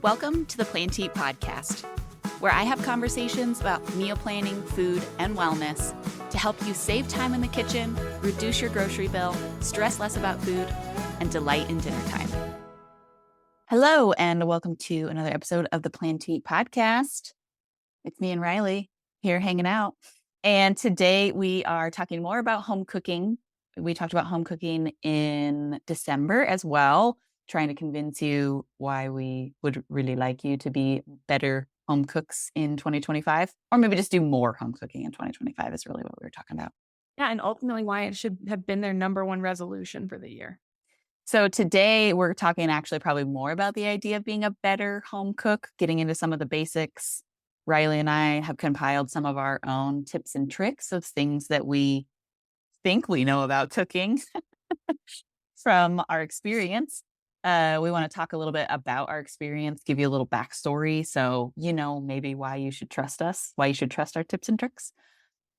Welcome to the Plan to Eat podcast, where I have conversations about meal planning, food, and wellness to help you save time in the kitchen, reduce your grocery bill, stress less about food, and delight in dinner time. Hello, and welcome to another episode of the Plan to Eat podcast. It's me and Riley here hanging out. And today we are talking more about home cooking. We talked about home cooking in December as well, trying to convince you why we would really like you to be better home cooks in 2025, or maybe just do more home cooking in 2025 is really what we were talking about. Yeah, and ultimately why it should have been their number one resolution for the year. So today we're talking actually probably more about the idea of being a better home cook, getting into some of the basics. Riley and I have compiled some of our own tips and tricks of things that we think we know about cooking from our experience. We want to talk a little bit about our experience, give you a little backstory. So, maybe why you should trust us, why you should trust our tips and tricks.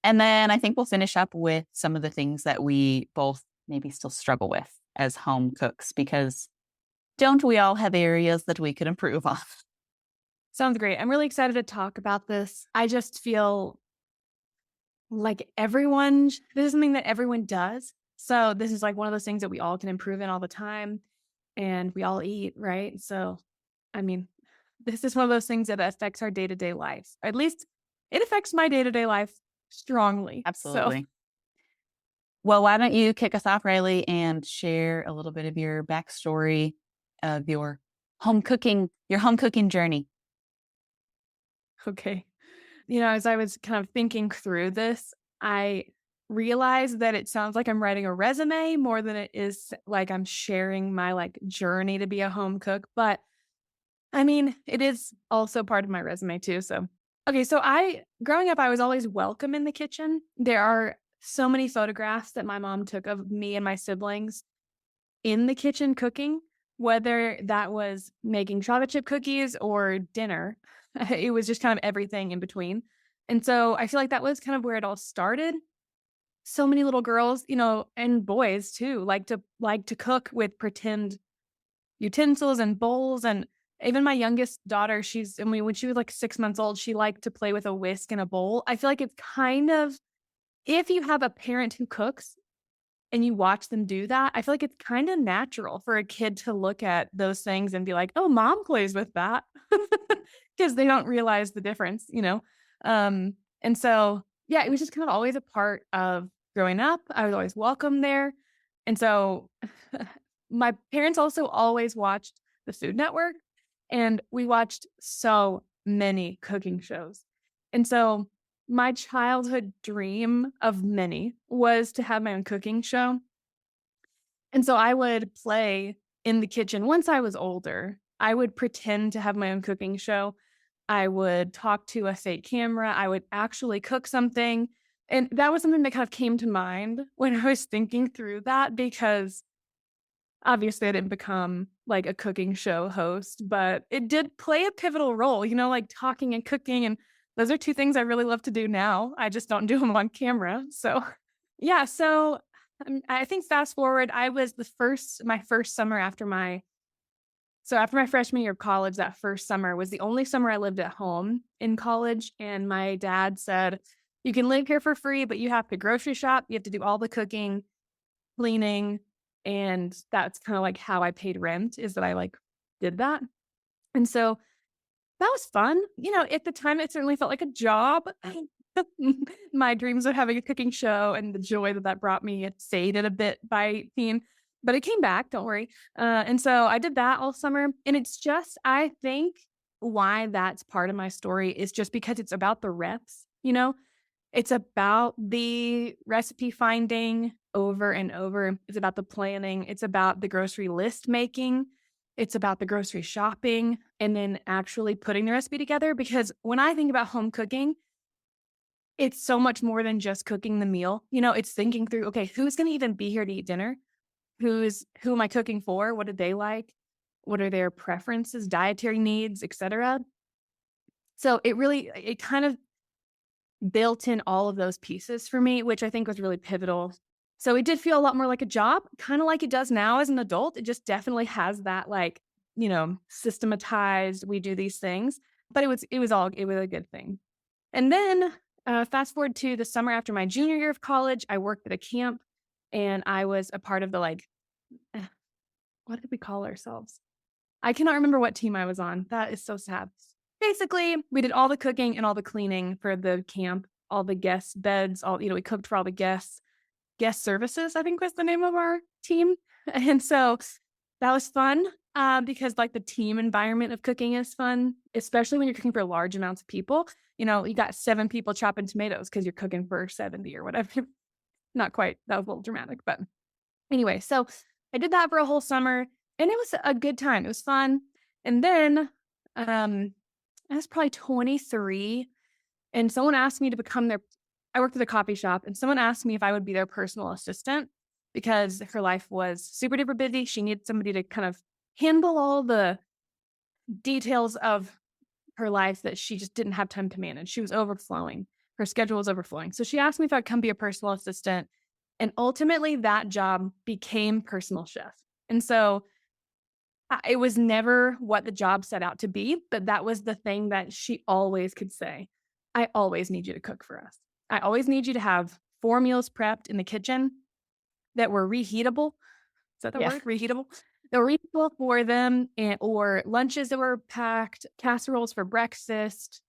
And then I think we'll finish up with some of the things that we both maybe still struggle with as home cooks, because don't we all have areas that we could improve on? Sounds great. I'm really excited to talk about this. I just feel like this is something that everyone does. So this is like one of those things that we all can improve in all the time. And we all eat, right? So, this is one of those things that affects our day-to-day life. At least it affects my day-to-day life strongly. Absolutely. So. Well, why don't you kick us off, Riley, and share a little bit of your backstory of your home cooking journey. Okay. As I was kind of thinking through this, I realized that it sounds like I'm writing a resume more than it is like I'm sharing my journey to be a home cook. But it is also part of my resume too. So, okay. So growing up, I was always welcome in the kitchen. There are so many photographs that my mom took of me and my siblings in the kitchen cooking, whether that was making chocolate chip cookies or dinner. It was just kind of everything in between. And so I feel like that was kind of where it all started. So many little girls, and boys too, like to cook with pretend utensils and bowls. And even my youngest daughter, when she was like 6 months old, she liked to play with a whisk and a bowl. I feel like it's kind of, if you have a parent who cooks and you watch them do that, I feel like it's kind of natural for a kid to look at those things and be like, oh, mom plays with that, because they don't realize the difference, And so, yeah, it was just kind of always a part of growing up. I was always welcome there. And so my parents also always watched the Food Network, and we watched so many cooking shows. And so my childhood dream of many was to have my own cooking show. And so I would play in the kitchen. Once I was older, I would pretend to have my own cooking show. I would talk to a fake camera. I would actually cook something. And that was something that kind of came to mind when I was thinking through that, because obviously I didn't become like a cooking show host, but it did play a pivotal role, like talking and cooking. And those are two things I really love to do now. I just don't do them on camera. So yeah. So I think fast forward, I was my first summer after my freshman year of college. That first summer was the only summer I lived at home in college. And my dad said, you can live here for free, but you have to grocery shop. You have to do all the cooking, cleaning. And that's kind of like how I paid rent, is that I did that. And so that was fun. At the time, it certainly felt like a job. My dreams of having a cooking show and the joy that brought me, it faded a bit by 18, but it came back, don't worry. And so I did that all summer. And it's just, I think why that's part of my story is just because it's about the reps, It's about the recipe finding over and over. It's about the planning. It's about the grocery list making. It's about the grocery shopping, and then actually putting the recipe together. Because when I think about home cooking, it's so much more than just cooking the meal. It's thinking through, okay, who's going to even be here to eat dinner? Who am I cooking for? What do they like? What are their preferences, dietary needs, etc.? So it kind of built in all of those pieces for me, which I think was really pivotal. So it did feel a lot more like a job, kind of like it does now as an adult. It just definitely has that systematized. We do these things, but it was a good thing. And then fast forward to the summer after my junior year of college, I worked at a camp and I was a part of the eh, what did we call ourselves? I cannot remember what team I was on. That is so sad. Basically, we did all the cooking and all the cleaning for the camp, all the guest beds, we cooked for all the guests. Guest services, I think was the name of our team. And so that was fun because like the team environment of cooking is fun, especially when you're cooking for large amounts of people. You got 7 people chopping tomatoes because you're cooking for 70 or whatever. Not quite. That was a little dramatic, but anyway, so I did that for a whole summer and it was a good time. It was fun. And then I was probably 23 and someone asked me to become I worked at a coffee shop and someone asked me if I would be their personal assistant because her life was super duper busy. She needed somebody to kind of handle all the details of her life that she just didn't have time to manage. She was overflowing. Her schedule was overflowing. So she asked me if I'd come be a personal assistant. And ultimately that job became personal chef. And so it was never what the job set out to be, but that was the thing that she always could say. I always need you to cook for us. I always need you to have 4 meals prepped in the kitchen that were reheatable. Is that the word? Reheatable? That were reheatable for them or lunches that were packed, casseroles for breakfast.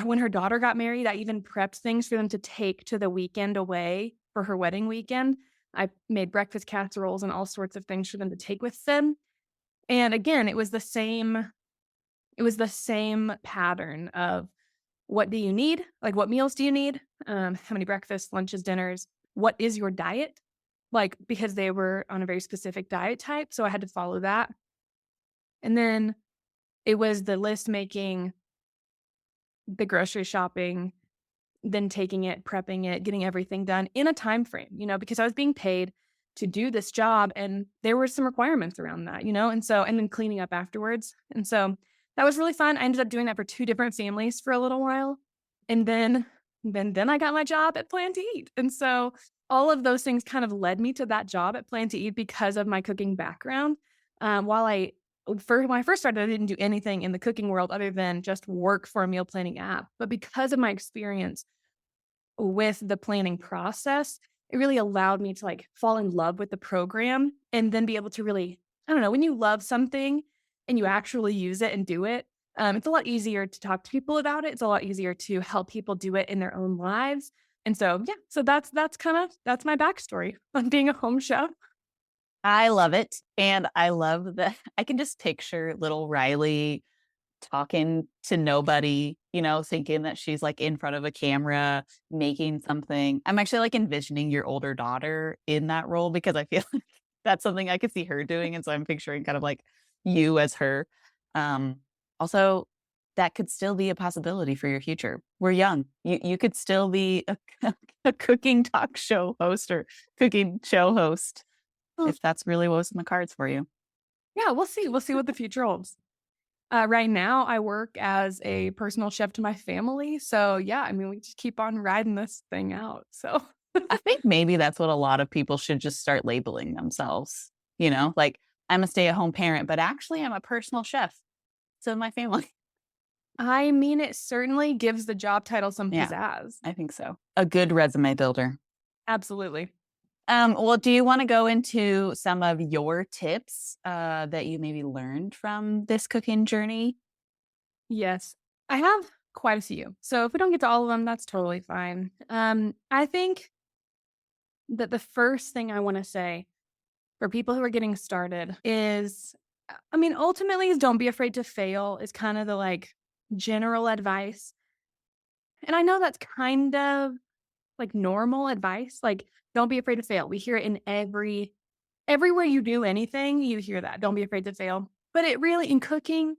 When her daughter got married, I even prepped things for them to take to the weekend away for her wedding weekend. I made breakfast casseroles and all sorts of things for them to take with them. And again, it was the same pattern of what do you need? Like, what meals do you need? How many breakfasts, lunches, dinners? What is your diet? Like, because they were on a very specific diet type. So I had to follow that. And then it was the list making, the grocery shopping, then taking it, prepping it, getting everything done in a time frame, because I was being paid to do this job and there were some requirements around that, and then cleaning up afterwards. And so that was really fun. I ended up doing that for 2 different families for a little while. And then I got my job at Plan to Eat. And so all of those things kind of led me to that job at Plan to Eat because of my cooking background. When I first started, I didn't do anything in the cooking world other than just work for a meal planning app. But because of my experience with the planning process, it really allowed me to fall in love with the program and then be able to really, I don't know, when you love something and you actually use it and do it, it's a lot easier to talk to people about it. It's a lot easier to help people do it in their own lives. And so, yeah, so that's my backstory on being a home chef. I love it. And I love that I can just picture little Riley talking to nobody, thinking that she's in front of a camera making something. I'm actually envisioning your older daughter in that role because I feel like that's something I could see her doing. And so I'm picturing kind of you as her. Also, that could still be a possibility for your future. We're young. You could still be a cooking talk show host or cooking show host if that's really what's in the cards for you. Yeah, we'll see. We'll see what the future holds. Right now, I work as a personal chef to my family. So yeah, I mean, we just keep on riding this thing out. So I think maybe that's what a lot of people should just start labeling themselves. I'm a stay-at-home parent, but actually I'm a personal chef. So my family. I mean, it certainly gives the job title some pizzazz. I think so. A good resume builder. Absolutely. Well, do you want to go into some of your tips that you maybe learned from this cooking journey? Yes, I have quite a few. So if we don't get to all of them, that's totally fine. I think that the first thing I want to say for people who are getting started is, ultimately is don't be afraid to fail is kind of the general advice. And I know that's kind of normal advice. Don't be afraid to fail. We hear it in everywhere you do anything, you hear that. Don't be afraid to fail. But it really, in cooking,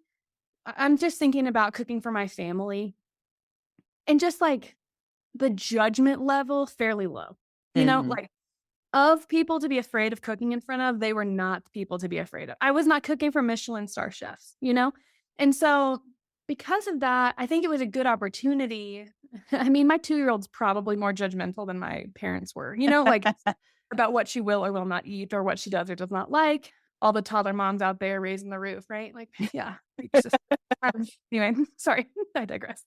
I'm just thinking about cooking for my family and just the judgment level fairly low, of people to be afraid of cooking in front of, they were not people to be afraid of. I was not cooking for Michelin star chefs, And so because of that, I think it was a good opportunity. I mean, my 2-year-old's probably more judgmental than my parents were, about what she will or will not eat or what she does or does not like. all the toddler moms out there raising the roof, right? Like, yeah. It's just, anyway, sorry, I digress.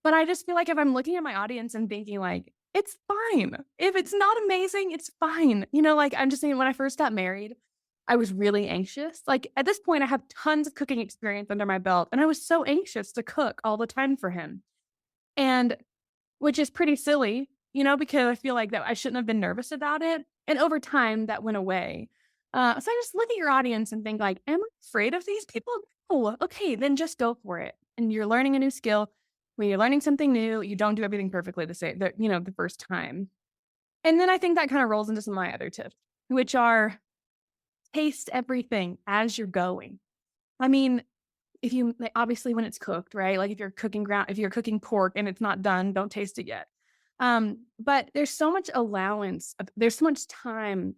But I just feel like if I'm looking at my audience and thinking like, it's fine. If it's not amazing, it's fine. Like I'm just saying when I first got married, I was really anxious. Like at this point, I have tons of cooking experience under my belt, and I was so anxious to cook all the time for him. And which is pretty silly, because I feel like that I shouldn't have been nervous about it. And over time, that went away. So I just look at your audience and think like, am I afraid of these people? Oh, okay, then just go for it. And you're learning a new skill. When you're learning something new, you don't do everything perfectly the first time. And then I think that kind of rolls into some of my other tips, which are taste everything as you're going. I mean, if you obviously when it's cooked, right? Like if you're cooking pork and it's not done, don't taste it yet. But there's so much allowance. There's so much time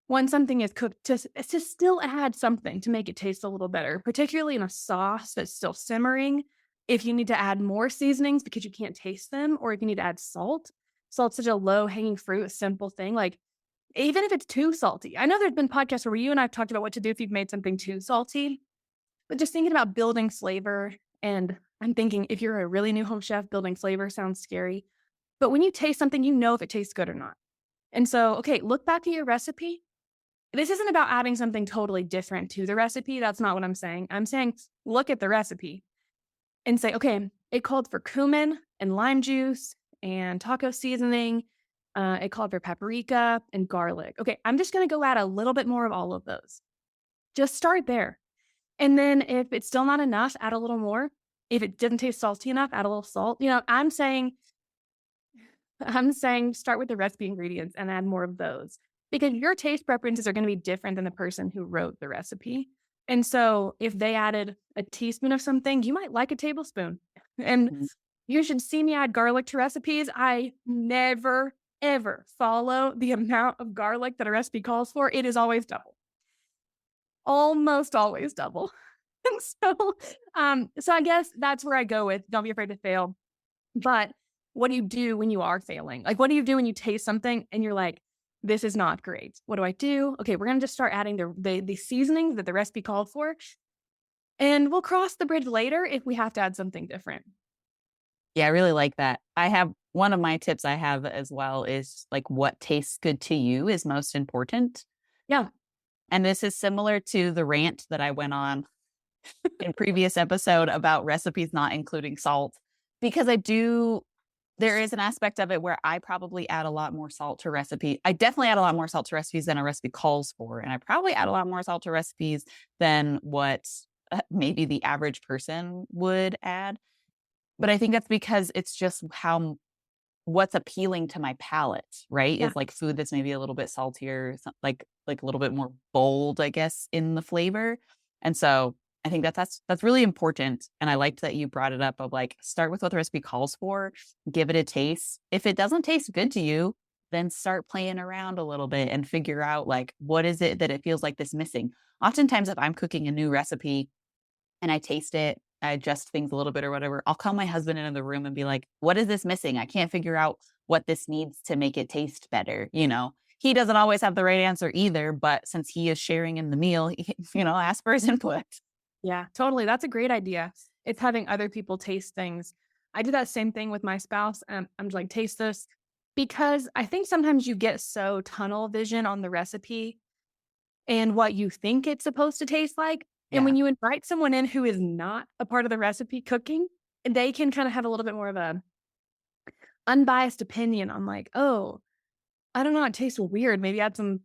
when something is cooked to still add something to make it taste a little better, particularly in a sauce that's still simmering. If you need to add more seasonings because you can't taste them, or if you need to add salt, salt's such a low hanging fruit, simple thing. Like even if it's too salty, I know there's been podcasts where you and I've talked about what to do if you've made something too salty. But just thinking about building flavor, and I'm thinking if you're a really new home chef, building flavor sounds scary. But when you taste something, you know if it tastes good or not. And so, okay, look back at your recipe. This isn't about adding something totally different to the recipe. That's not what I'm saying. I'm saying look at the recipe and say, okay, it called for cumin and lime juice and taco seasoning. It called for paprika and garlic. Okay, I'm just going to go add a little bit more of all of those. Just start there. And then if it's still not enough, add a little more. If it didn't taste salty enough, add a little salt. I'm saying start with the recipe ingredients and add more of those, because your taste preferences are going to be different than the person who wrote the recipe. And so if they added a teaspoon of something, you might like a tablespoon. And you should see me add garlic to recipes. I never, ever follow the amount of garlic that a recipe calls for. It is always double. Almost always double. And so I guess that's where I go with don't be afraid to fail. But what do you do when you are failing? Like, what do you do when you taste something and you're like, this is not great? What do I do? Okay, we're going to just start adding the seasonings that the recipe called for. And we'll cross the bridge later if we have to add something different. Yeah, I really like that. I have one of my tips I have as well is like what tastes good to you is most important. Yeah. And this is similar to the rant that I went on in previous episode about recipes not including salt, because there is an aspect of it where I probably add a lot more salt to recipe. I definitely add a lot more salt to recipes than a recipe calls for. And I probably add a lot more salt to recipes than what maybe the average person would add. But I think that's because it's just what's appealing to my palate, right? Yeah. Is like food that's maybe a little bit saltier, like a little bit more bold, I guess, in the flavor. And so I think that's really important. And I liked that you brought it up of like, start with what the recipe calls for, give it a taste. If it doesn't taste good to you, then start playing around a little bit and figure out like, what is it that it feels like this missing? Oftentimes, if I'm cooking a new recipe and I taste it, I adjust things a little bit or whatever, I'll call my husband into the room and be like, what is this missing? I can't figure out what this needs to make it taste better. He doesn't always have the right answer either, but since he is sharing in the meal, ask for his input. Yeah, totally. That's a great idea. It's having other people taste things. I do that same thing with my spouse. I'm just like, taste this, because I think sometimes you get so tunnel vision on the recipe and what you think it's supposed to taste like. And Yeah. when you invite someone in who is not a part of the recipe cooking, they can kind of have a little bit more of a unbiased opinion on like, oh, I don't know, it tastes weird. Maybe add some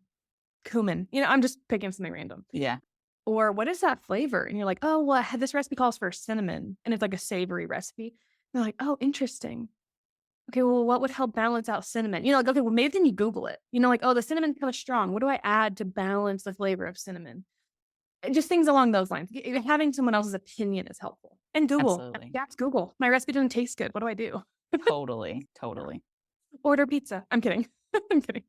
cumin. I'm just picking something random. Yeah. Or what is that flavor? And you're like, oh, well, this recipe calls for cinnamon, and it's like a savory recipe. And they're like, oh, interesting. Okay, well, what would help balance out cinnamon? Like, okay, well, maybe then you Google it. Like, oh, the cinnamon's kind of strong. What do I add to balance the flavor of cinnamon? And just things along those lines. Having someone else's opinion is helpful. And Google. Absolutely. That's Google. My recipe doesn't taste good. What do I do? Totally. Order pizza. I'm kidding. I'm kidding.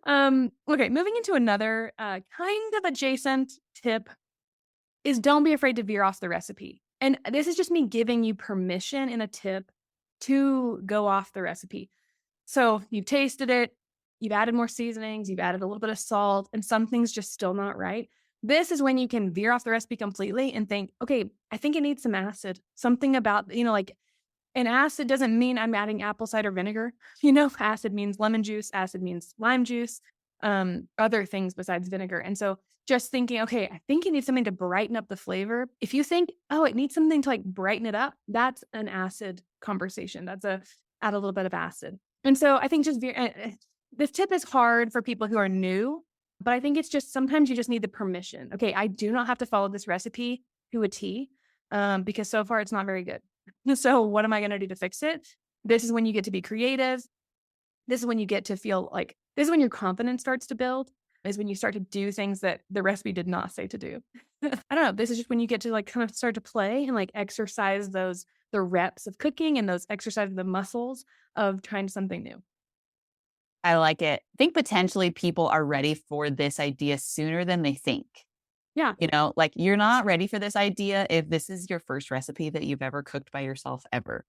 Okay, moving into another kind of adjacent tip is don't be afraid to veer off the recipe. And this is just me giving you permission in a tip to go off the recipe. So you've tasted it, you've added more seasonings, you've added a little bit of salt, and something's just still not right. This is when you can veer off the recipe completely and think, okay, I think it needs some acid. Something about, like an acid doesn't mean I'm adding apple cider vinegar. Acid means lemon juice, acid means lime juice, other things besides vinegar. And so just thinking, okay, I think it needs something to brighten up the flavor. If you think, oh, it needs something to like brighten it up, that's an acid conversation. That's add a little bit of acid. And so I think just this tip is hard for people who are new, but I think it's just sometimes you just need the permission. Okay, I do not have to follow this recipe to a T, because so far it's not very good. So what am I going to do to fix it? This is when you get to be creative. This is when you get to feel like, this is when your confidence starts to build, is when you start to do things that the recipe did not say to do. I don't know. This is just when you get to like kind of start to play and like exercise the reps of cooking and those exercise the muscles of trying something new. I like it. I think potentially people are ready for this idea sooner than they think. Yeah. Like you're not ready for this idea if this is your first recipe that you've ever cooked by yourself ever.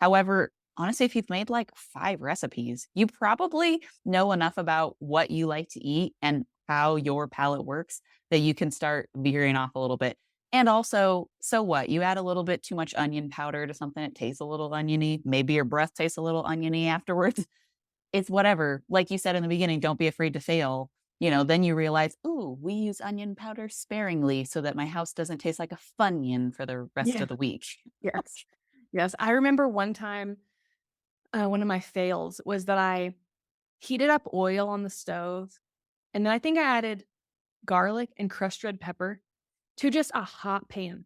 However, honestly, if you've made like 5 recipes, you probably know enough about what you like to eat and how your palate works that you can start veering off a little bit. And also, so what? You add a little bit too much onion powder to something that tastes a little oniony. Maybe your breath tastes a little oniony afterwards. It's whatever. Like you said in the beginning, don't be afraid to fail. Then you realize, ooh, we use onion powder sparingly so that my house doesn't taste like a Funyun for the rest Yeah. of the week. Yes. Yes. I remember one time, one of my fails was that I heated up oil on the stove. And then I think I added garlic and crushed red pepper to just a hot pan.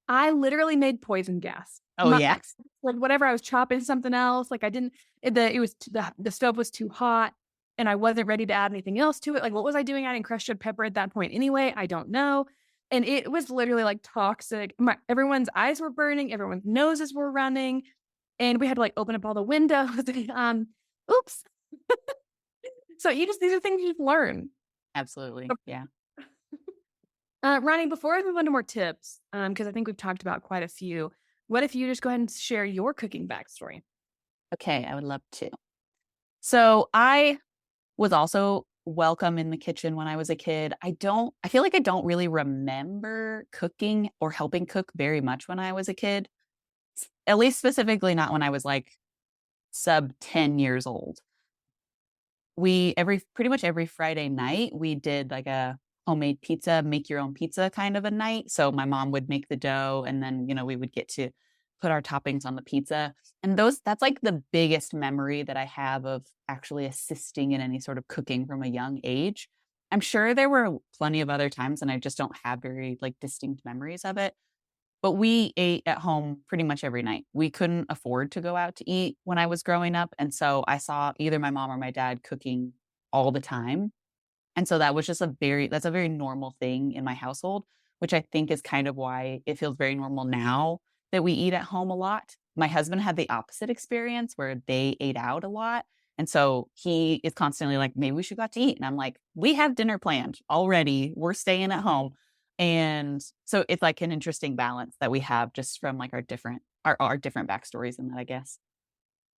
I literally made poison gas. Oh, yeah. Like whatever, I was chopping something else. Like I didn't, the stove was too hot and I wasn't ready to add anything else to it. Like what was I doing adding crushed red pepper at that point anyway? I don't know. And it was literally like toxic. Everyone's eyes were burning. Everyone's noses were running. And we had to like open up all the windows. Oops. So these are things you just learn. Absolutely. Yeah. Ronnie, before I move on to more tips, because I think we've talked about quite a few, what if you just go ahead and share your cooking backstory? Okay, I would love to. So I was also welcome in the kitchen when I was a kid. I feel like I don't really remember cooking or helping cook very much when I was a kid. At least specifically not when I was like sub 10 years old. Pretty much every Friday night, we did like a homemade pizza, make your own pizza kind of a night. So my mom would make the dough and then, we would get to put our toppings on the pizza. And that's like the biggest memory that I have of actually assisting in any sort of cooking from a young age. I'm sure there were plenty of other times and I just don't have very like distinct memories of it. But we ate at home pretty much every night. We couldn't afford to go out to eat when I was growing up. And so I saw either my mom or my dad cooking all the time. And so that was just that's a very normal thing in my household, which I think is kind of why it feels very normal now that we eat at home a lot. My husband had the opposite experience where they ate out a lot. And so he is constantly like, maybe we should go out to eat. And I'm like, we have dinner planned already. We're staying at home. And so it's like an interesting balance that we have just from like our different backstories in that, I guess.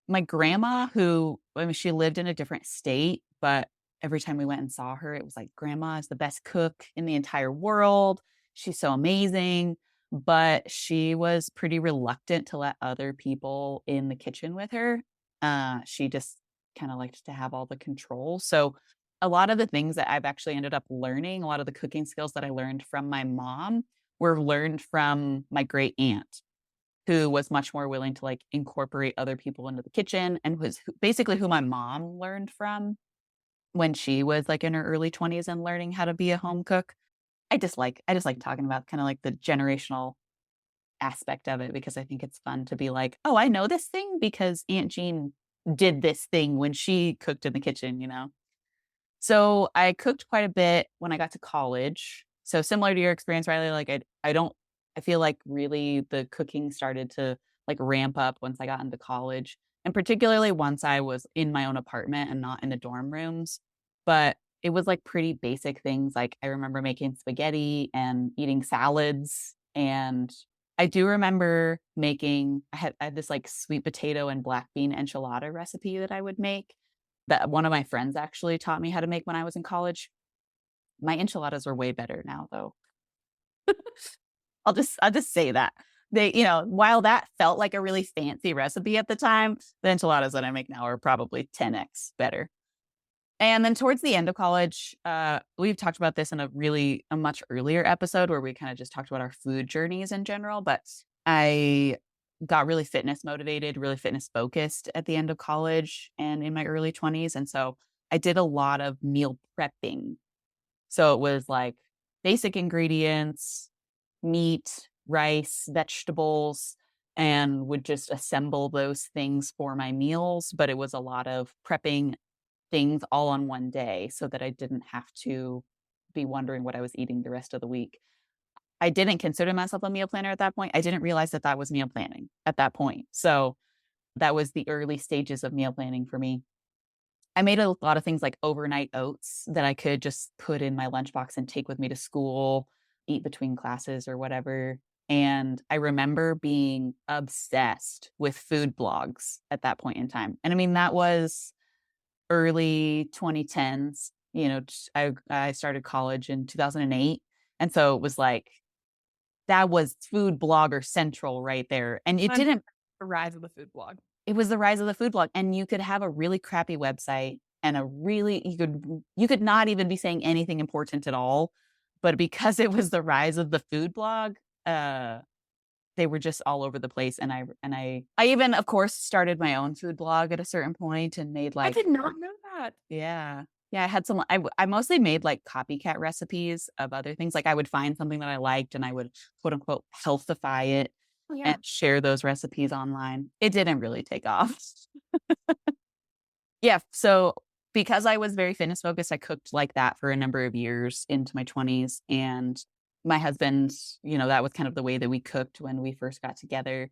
My grandma, she lived in a different state, but every time we went and saw her, it was like, grandma is the best cook in the entire world. She's so amazing. But she was pretty reluctant to let other people in the kitchen with her. She just kind of liked to have all the control. So a lot of the things that I've actually ended up learning, a lot of the cooking skills that I learned from my mom were learned from my great aunt, who was much more willing to like incorporate other people into the kitchen and was basically who my mom learned from when she was like in her early 20s and learning how to be a home cook. I just like talking about kind of like the generational aspect of it because I think it's fun to be like, oh, I know this thing because Aunt Jean did this thing when she cooked in the kitchen. So I cooked quite a bit when I got to college. So similar to your experience, Riley, like I feel like really the cooking started to like ramp up once I got into college, and particularly once I was in my own apartment and not in the dorm rooms. But it was like pretty basic things. Like I remember making spaghetti and eating salads. And I do remember I had this like sweet potato and black bean enchilada recipe that I would make. that one of my friends actually taught me how to make when I was in college. My enchiladas are way better now, though. I'll just say that. They, while that felt like a really fancy recipe at the time, the enchiladas that I make now are probably 10x better. And then towards the end of college, we've talked about this in a much earlier episode where we kind of just talked about our food journeys in general. But I got really fitness motivated, really fitness focused at the end of college and in my early 20s. And so I did a lot of meal prepping. So it was like basic ingredients, meat, rice, vegetables, and would just assemble those things for my meals. But it was a lot of prepping things all on one day so that I didn't have to be wondering what I was eating the rest of the week. I didn't consider myself a meal planner at that point. I didn't realize that that was meal planning at that point. So that was the early stages of meal planning for me. I made a lot of things like overnight oats that I could just put in my lunchbox and take with me to school, eat between classes or whatever. And I remember being obsessed with food blogs at that point in time. And I mean, that was early 2010s. I started college in 2008. And so it was like, that was food blogger central right there. And it didn't, The rise of the food blog. it was the rise of the food blog. And you could have a really crappy website and you could not even be saying anything important at all. But because it was the rise of the food blog, they were just all over the place. And I even, of course, started my own food blog at a certain point and made I did not know that. yeah. Yeah, I had some I mostly made, like, copycat recipes of other things, like, I would find something that I liked, and I would, quote, unquote, "healthify" it Oh, yeah. and share those recipes online. It didn't really take off. Yeah, so because I was very fitness focused, I cooked like that for a number of years into my 20s, and my husband, that was kind of the way that we cooked when we first got together.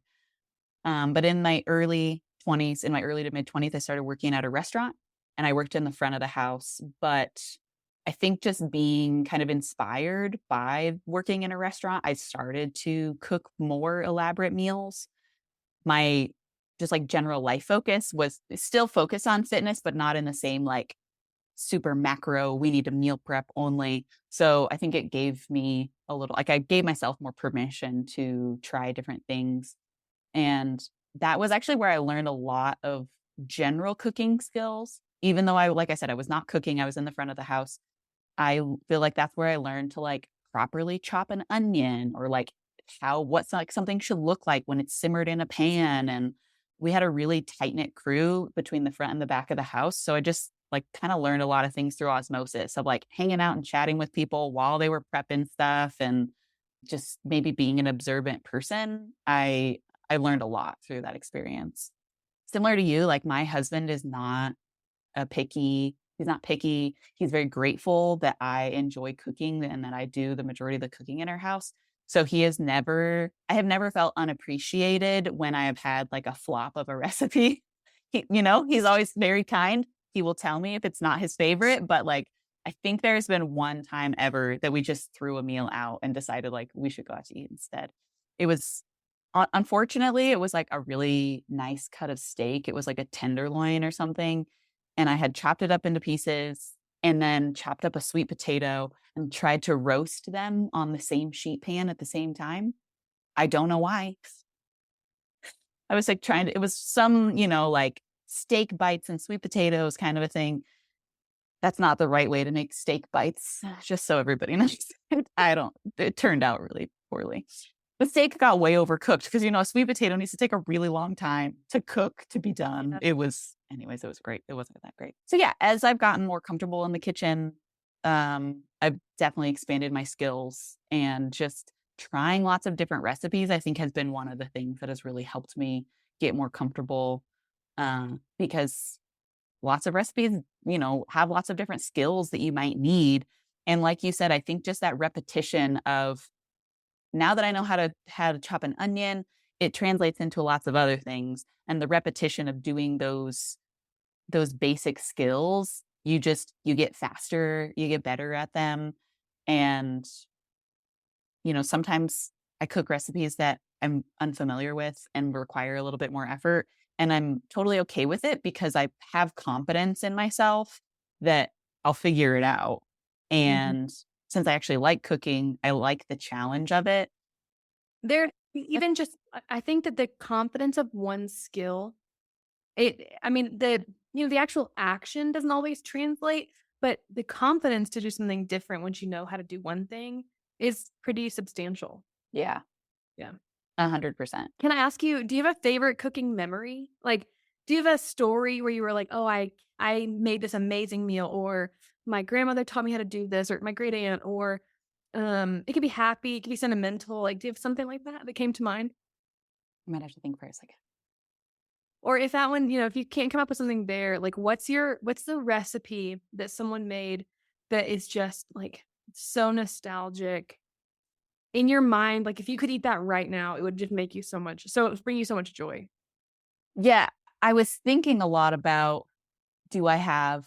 But in my early 20s, in my early to mid 20s, I started working at a restaurant and I worked in the front of the house. But I think just being kind of inspired by working in a restaurant, I started to cook more elaborate meals. My just like general life focus was still focused on fitness, but not in the same like super macro, we need to meal prep only. So I think it gave me I gave myself more permission to try different things, and that was actually where I learned a lot of general cooking skills. Even though like I said, I was not cooking, I was in the front of the house. Feel like that's where I learned to like properly chop an onion or like what's like something should look like when it's simmered in a pan. And we had a really tight knit crew between the front and the back of the house. So I just like kind of learned a lot of things through osmosis of like hanging out and chatting with people while they were prepping stuff and just maybe being an observant person. I learned a lot through that experience. Similar to you, like my husband is not he's not picky. He's very grateful that I enjoy cooking and that I do the majority of the cooking in our house. So I have never felt unappreciated when I have had like a flop of a recipe. He's always very kind. He will tell me if it's not his favorite, but like, I think there's been one time ever that we just threw a meal out and decided like we should go out to eat instead. It was unfortunately, it was like a really nice cut of steak. It was like a tenderloin or something. And I had chopped it up into pieces and then chopped up a sweet potato and tried to roast them on the same sheet pan at the same time. I don't know why. I was like it was some, like steak bites and sweet potatoes kind of a thing. That's not the right way to make steak bites, just so everybody knows. It turned out really poorly. The steak got way overcooked because, a sweet potato needs to take a really long time to cook, to be done. Yeah. It was great. It wasn't that great. So yeah, as I've gotten more comfortable in the kitchen, I've definitely expanded my skills, and just trying lots of different recipes, I think has been one of the things that has really helped me get more comfortable. Because lots of recipes, have lots of different skills that you might need. And like you said, I think just that repetition of, now that I know how to chop an onion, it translates into lots of other things. And the repetition of doing those basic skills, you get faster, you get better at them. And, sometimes I cook recipes that I'm unfamiliar with and require a little bit more effort. And I'm totally okay with it because I have confidence in myself that I'll figure it out. Mhm. And since I actually like cooking, I like the challenge of it. There That's even just I think that the confidence of one skill, I mean, the actual action doesn't always translate, but the confidence to do something different once you know how to do one thing is pretty substantial. Yeah, Yeah. 100%. Can I ask you, do you have a favorite cooking memory? Like, do you have a story where you were like, "Oh, I made this amazing meal," or "My grandmother taught me how to do this," or "My great aunt," or it could be happy, it could be sentimental. Like, do you have something like that that came to mind? I might have to think for a second. Or if that one, if you can't come up with something there, like what's the recipe that someone made that is just like so nostalgic in your mind? Like if you could eat that right now, it would just make you it would bring you so much joy. Yeah, I was thinking a lot about, do I have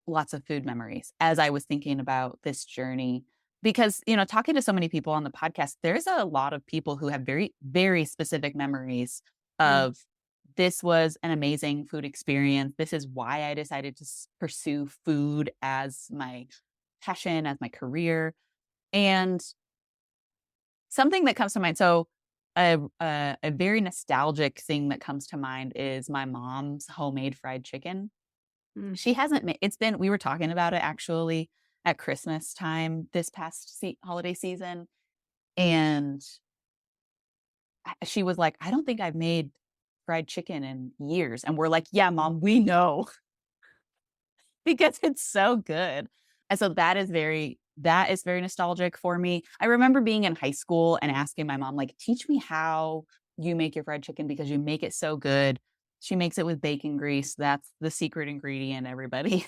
lots of food memories as I was thinking about this journey? Because, talking to so many people on the podcast, there's a lot of people who have very, very specific memories Mm. of, this was an amazing food experience. This is why I decided to pursue food as my passion, as my career. And something that comes to mind, so a very nostalgic thing that comes to mind is my mom's homemade fried chicken. Mm. She hasn't made it's been we were talking about it actually at Christmas time this past holiday season, and she was like, "I don't think I've made fried chicken in years." And we're like, "Yeah, mom, we know." Because it's so good. And so that is very nostalgic for me. I remember being in high school and asking my mom, like, "Teach me how you make your fried chicken because you make it so good." She makes it with bacon grease. That's the secret ingredient, everybody.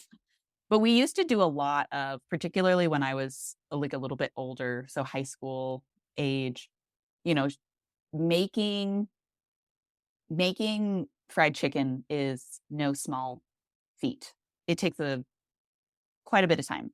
But we used to do a lot of, particularly when I was, like, a little bit older, so high school age, you know, making making fried chicken is no small feat. It takes a quite a bit of time.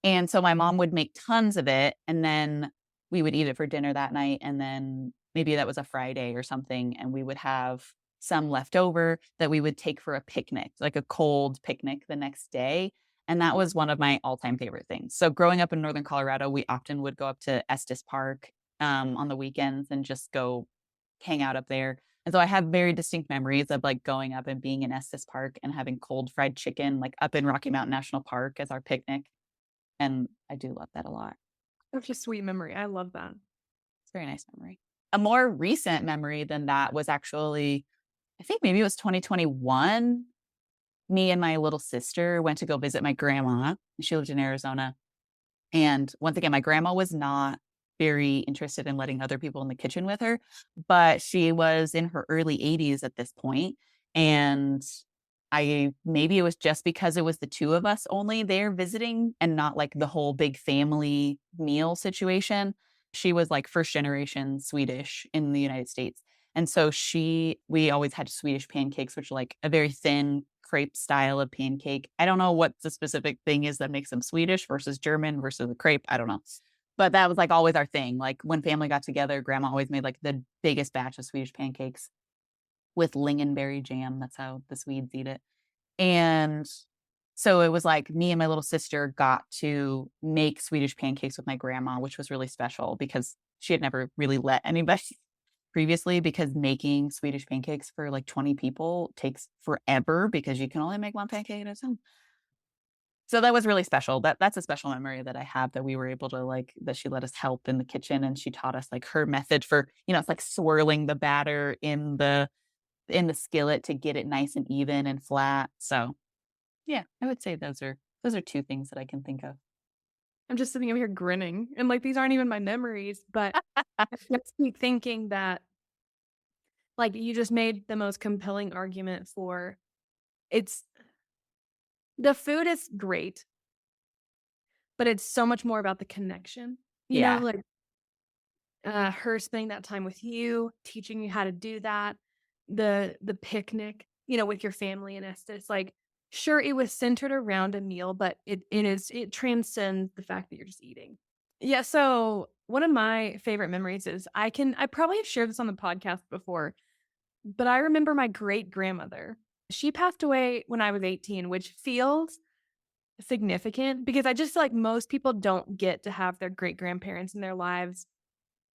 And so my mom would make tons of it, and then we would eat it for dinner that night, and then maybe that was a Friday or something, and we would have some left over that we would take for a picnic, like a cold picnic the next day, and that was one of my all-time favorite things. So growing up in Northern Colorado, we often would go up to Estes Park, on the weekends and just go hang out up there. And so I have very distinct memories of, like, going up and being in Estes Park and having cold fried chicken, like, up in Rocky Mountain National Park as our picnic, and I do love that a lot. Such a sweet memory. I love that. It's a very nice memory. A more recent memory than that was actually, I think maybe it was 2021. Me and my little sister went to go visit my grandma. She lived in Arizona. And once again, my grandma was not very interested in letting other people in the kitchen with her, but she was in her early 80s at this point, and maybe it was just because it was the 2 of us only there visiting and not like the whole big family meal situation. She was like first generation Swedish in the United States. And so we always had Swedish pancakes, which are like a very thin crepe style of pancake. I don't know what the specific thing is that makes them Swedish versus German versus a crepe. I don't know. But that was like always our thing. Like when family got together, grandma always made like the biggest batch of Swedish pancakes with lingonberry jam. That's how the Swedes eat it. And so it was like me and my little sister got to make Swedish pancakes with my grandma, which was really special because she had never really let anybody previously, because making Swedish pancakes for like 20 people takes forever because you can only make one pancake at a time. So that was really special. That's a special memory that I have, that we were able to, like, that she let us help in the kitchen and she taught us like her method for, it's like swirling the batter in the skillet to get it nice and even and flat. So yeah, I would say those are 2 things that I can think of. I'm just sitting over here grinning, and like these aren't even my memories, but I just keep thinking that like you just made the most compelling argument for it's the food is great, but it's so much more about the connection. Yeah. Like her spending that time with you, teaching you how to do that, the picnic, with your family in Estes. Like, sure, it was centered around a meal, but it transcends the fact that you're just eating. Yeah. So one of my favorite memories is I probably have shared this on the podcast before. but I remember my great grandmother. She passed away when I was 18, which feels significant because I just feel like most people don't get to have their great grandparents in their lives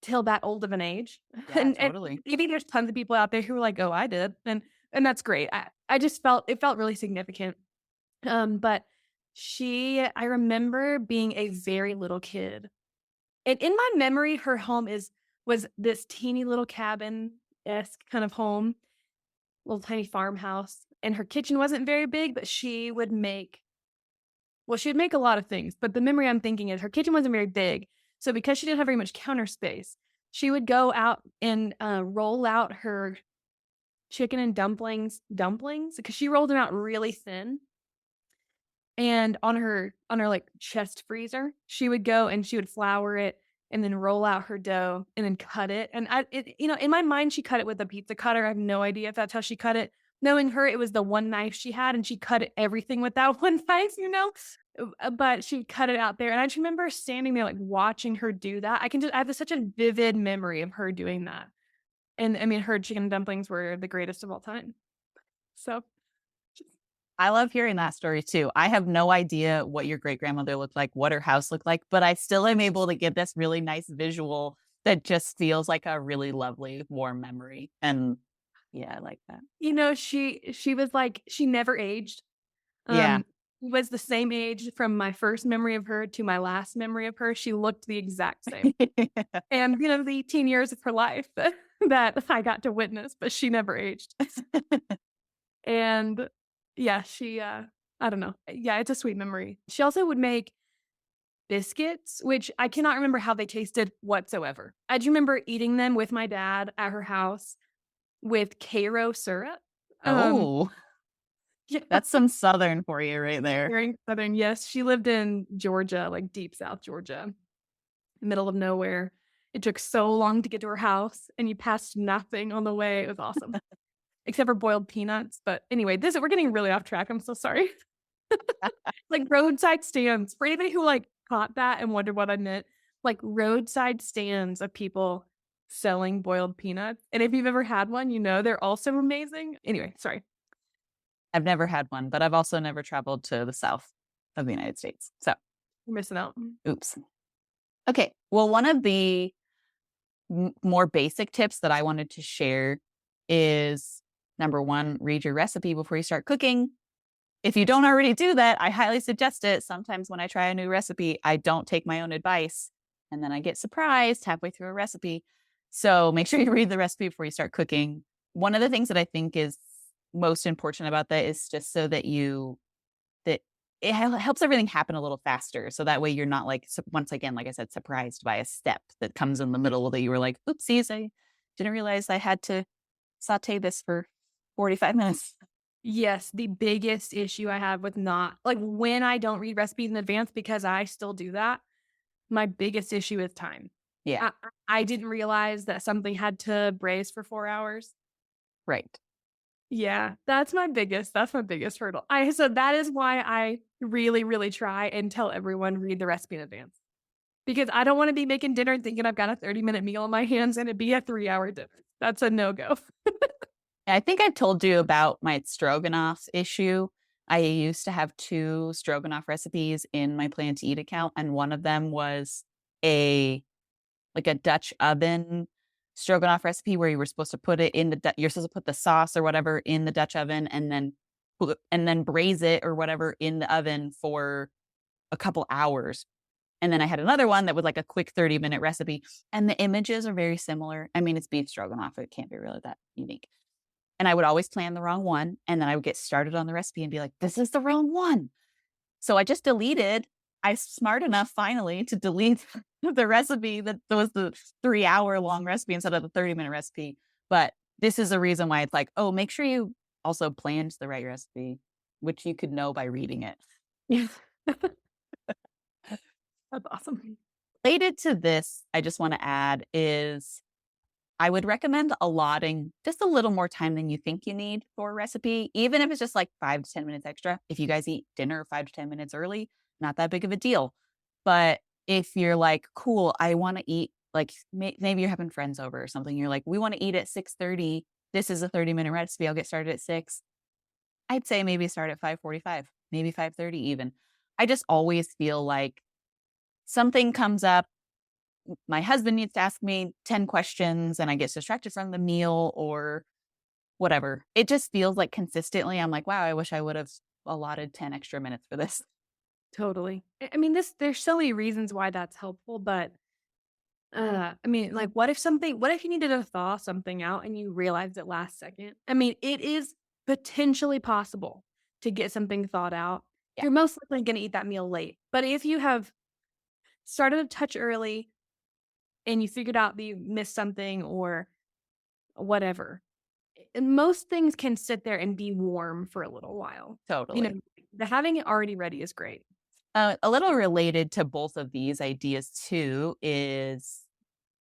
till that old of an age. Yeah, And totally. maybe there's tons of people out there who are like, oh, I did. And that's great. I just felt it felt really significant. But I remember being a very little kid. And in my memory, her home was this teeny little cabin-esque kind of home, little tiny farmhouse. And her kitchen wasn't very big, but she'd make a lot of things. But the memory I'm thinking is her kitchen wasn't very big. So because she didn't have very much counter space, she would go out and roll out her chicken and dumplings, because she rolled them out really thin. And on her like chest freezer, she would go and she would flour it and then roll out her dough and then cut it. And in my mind, she cut it with a pizza cutter. I have no idea if that's how she cut it. Knowing her, it was the one knife she had, and she cut everything with that one knife. But she cut it out there. And I just remember standing there, like watching her do that. I have such a vivid memory of her doing that. And I mean, her chicken dumplings were the greatest of all time. So I love hearing that story too. I have no idea what your great grandmother looked like, what her house looked like, but I still am able to get this really nice visual that just feels like a really lovely, warm memory. And yeah, I like that. she was like, she never aged. Yeah. Was the same age from my first memory of her to my last memory of her. She looked the exact same. And, the 18 years of her life that I got to witness, but she never aged. And yeah, I don't know. Yeah, it's a sweet memory. She also would make biscuits, which I cannot remember how they tasted whatsoever. I do remember eating them with my dad at her house with Cairo syrup. Oh, Yeah. that's some Southern for you right there. Very Southern, yes. She lived in Georgia, like deep South Georgia, middle of nowhere. It took so long to get to her house, and you passed nothing on the way. It was awesome. Except for boiled peanuts. But anyway, we're getting really off track. I'm so sorry. Like roadside stands. For anybody who like caught that and wondered what I meant, like roadside stands of people selling boiled peanuts. And if you've ever had one, they're also amazing. Anyway, sorry. I've never had one, but I've also never traveled to the south of the United States. So, You're missing out. oops. Okay. Well, one of the more basic tips that I wanted to share is number one, read your recipe before you start cooking. If you don't already do that, I highly suggest it. Sometimes when I try a new recipe, I don't take my own advice and then I get surprised halfway through a recipe. So make sure you read the recipe before you start cooking. One of the things that I think is most important about that is just so that it helps everything happen a little faster. So that way you're not like, once again, like I said, surprised by a step that comes in the middle that you were like, oopsies, I didn't realize I had to saute this for 45 minutes. Yes, the biggest issue I have with not like when I don't read recipes in advance, because I still do that, my biggest issue is time. Yeah. I didn't realize that something had to braise for 4 hours. Right. Yeah, that's my biggest hurdle. So that is why I really, really try and tell everyone read the recipe in advance. Because I don't want to be making dinner and thinking I've got a 30-minute meal in my hands and it be a 3-hour dinner. That's a no-go. I think I've told you about my stroganoff issue. I used to have 2 stroganoff recipes in my Plan to Eat account, and one of them was a Dutch oven stroganoff recipe where you were supposed to put it in you're supposed to put the sauce or whatever in the Dutch oven and then braise it or whatever in the oven for a couple hours. And then I had another one that was like a quick 30-minute recipe, and the images are very similar. I mean, it's beef stroganoff. It can't be really that unique. And I would always plan the wrong one. And then I would get started on the recipe and be like, this is the wrong one. So I just deleted. I was smart enough finally to delete the recipe that was the 3-hour long recipe instead of the 30-minute recipe. But this is the reason why it's like, oh, make sure you also planned the right recipe, which you could know by reading it. Yeah. That's awesome. Related to this, I just want to add is I would recommend allotting just a little more time than you think you need for a recipe, even if it's just like 5 to 10 minutes extra. If you guys eat dinner 5 to 10 minutes early, not that big of a deal. But if you're like, cool, I want to eat, like maybe you're having friends over or something. You're like, we want to eat at 6:30 this is a 30-minute recipe. I'll get started at 6. I'd say maybe start at 5:45, maybe 5:30 even. I just always feel like something comes up. My husband needs to ask me 10 questions and I get distracted from the meal or whatever. It just feels like consistently I'm like, wow, I wish I would have allotted 10 extra minutes for this. Totally. I mean, there's so many reasons why that's helpful, but I mean, like, what if you needed to thaw something out and you realized it last second? I mean, it is potentially possible to get something thawed out. Yeah, You're most likely going to eat that meal late. But if you have started a touch early and you figured out that you missed something or whatever, most things can sit there and be warm for a little while. You know, totally. the having it already ready is great. A little related to both of these ideas too is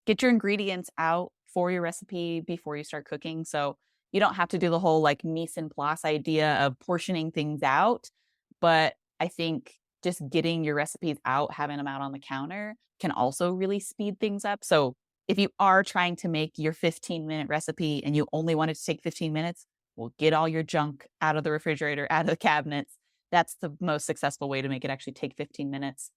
get your ingredients out for your recipe before you start cooking. So you don't have to do the whole like mise en place idea of portioning things out. But I think just getting your recipes out, having them out on the counter can also really speed things up. So if you are trying to make your 15-minute recipe and you only want it to take 15 minutes, well, get all your junk out of the refrigerator, out of the cabinets. That's the most successful way to make it actually take 15 minutes.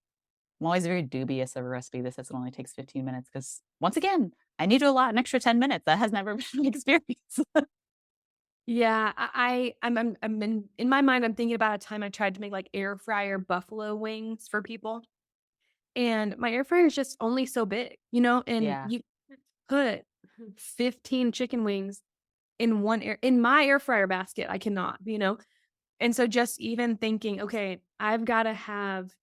I'm always very dubious of a recipe that says it only takes 15 minutes because, once again, I need to allot an extra 10 minutes. That has never been my experience. Yeah, I'm in my mind, I'm thinking about a time I tried to make, like, air fryer buffalo wings for people, and my air fryer is just only so big, and Yeah. you can't put 15 chicken wings in my air fryer basket, I cannot. And so just even thinking, "Okay, I've gotta have,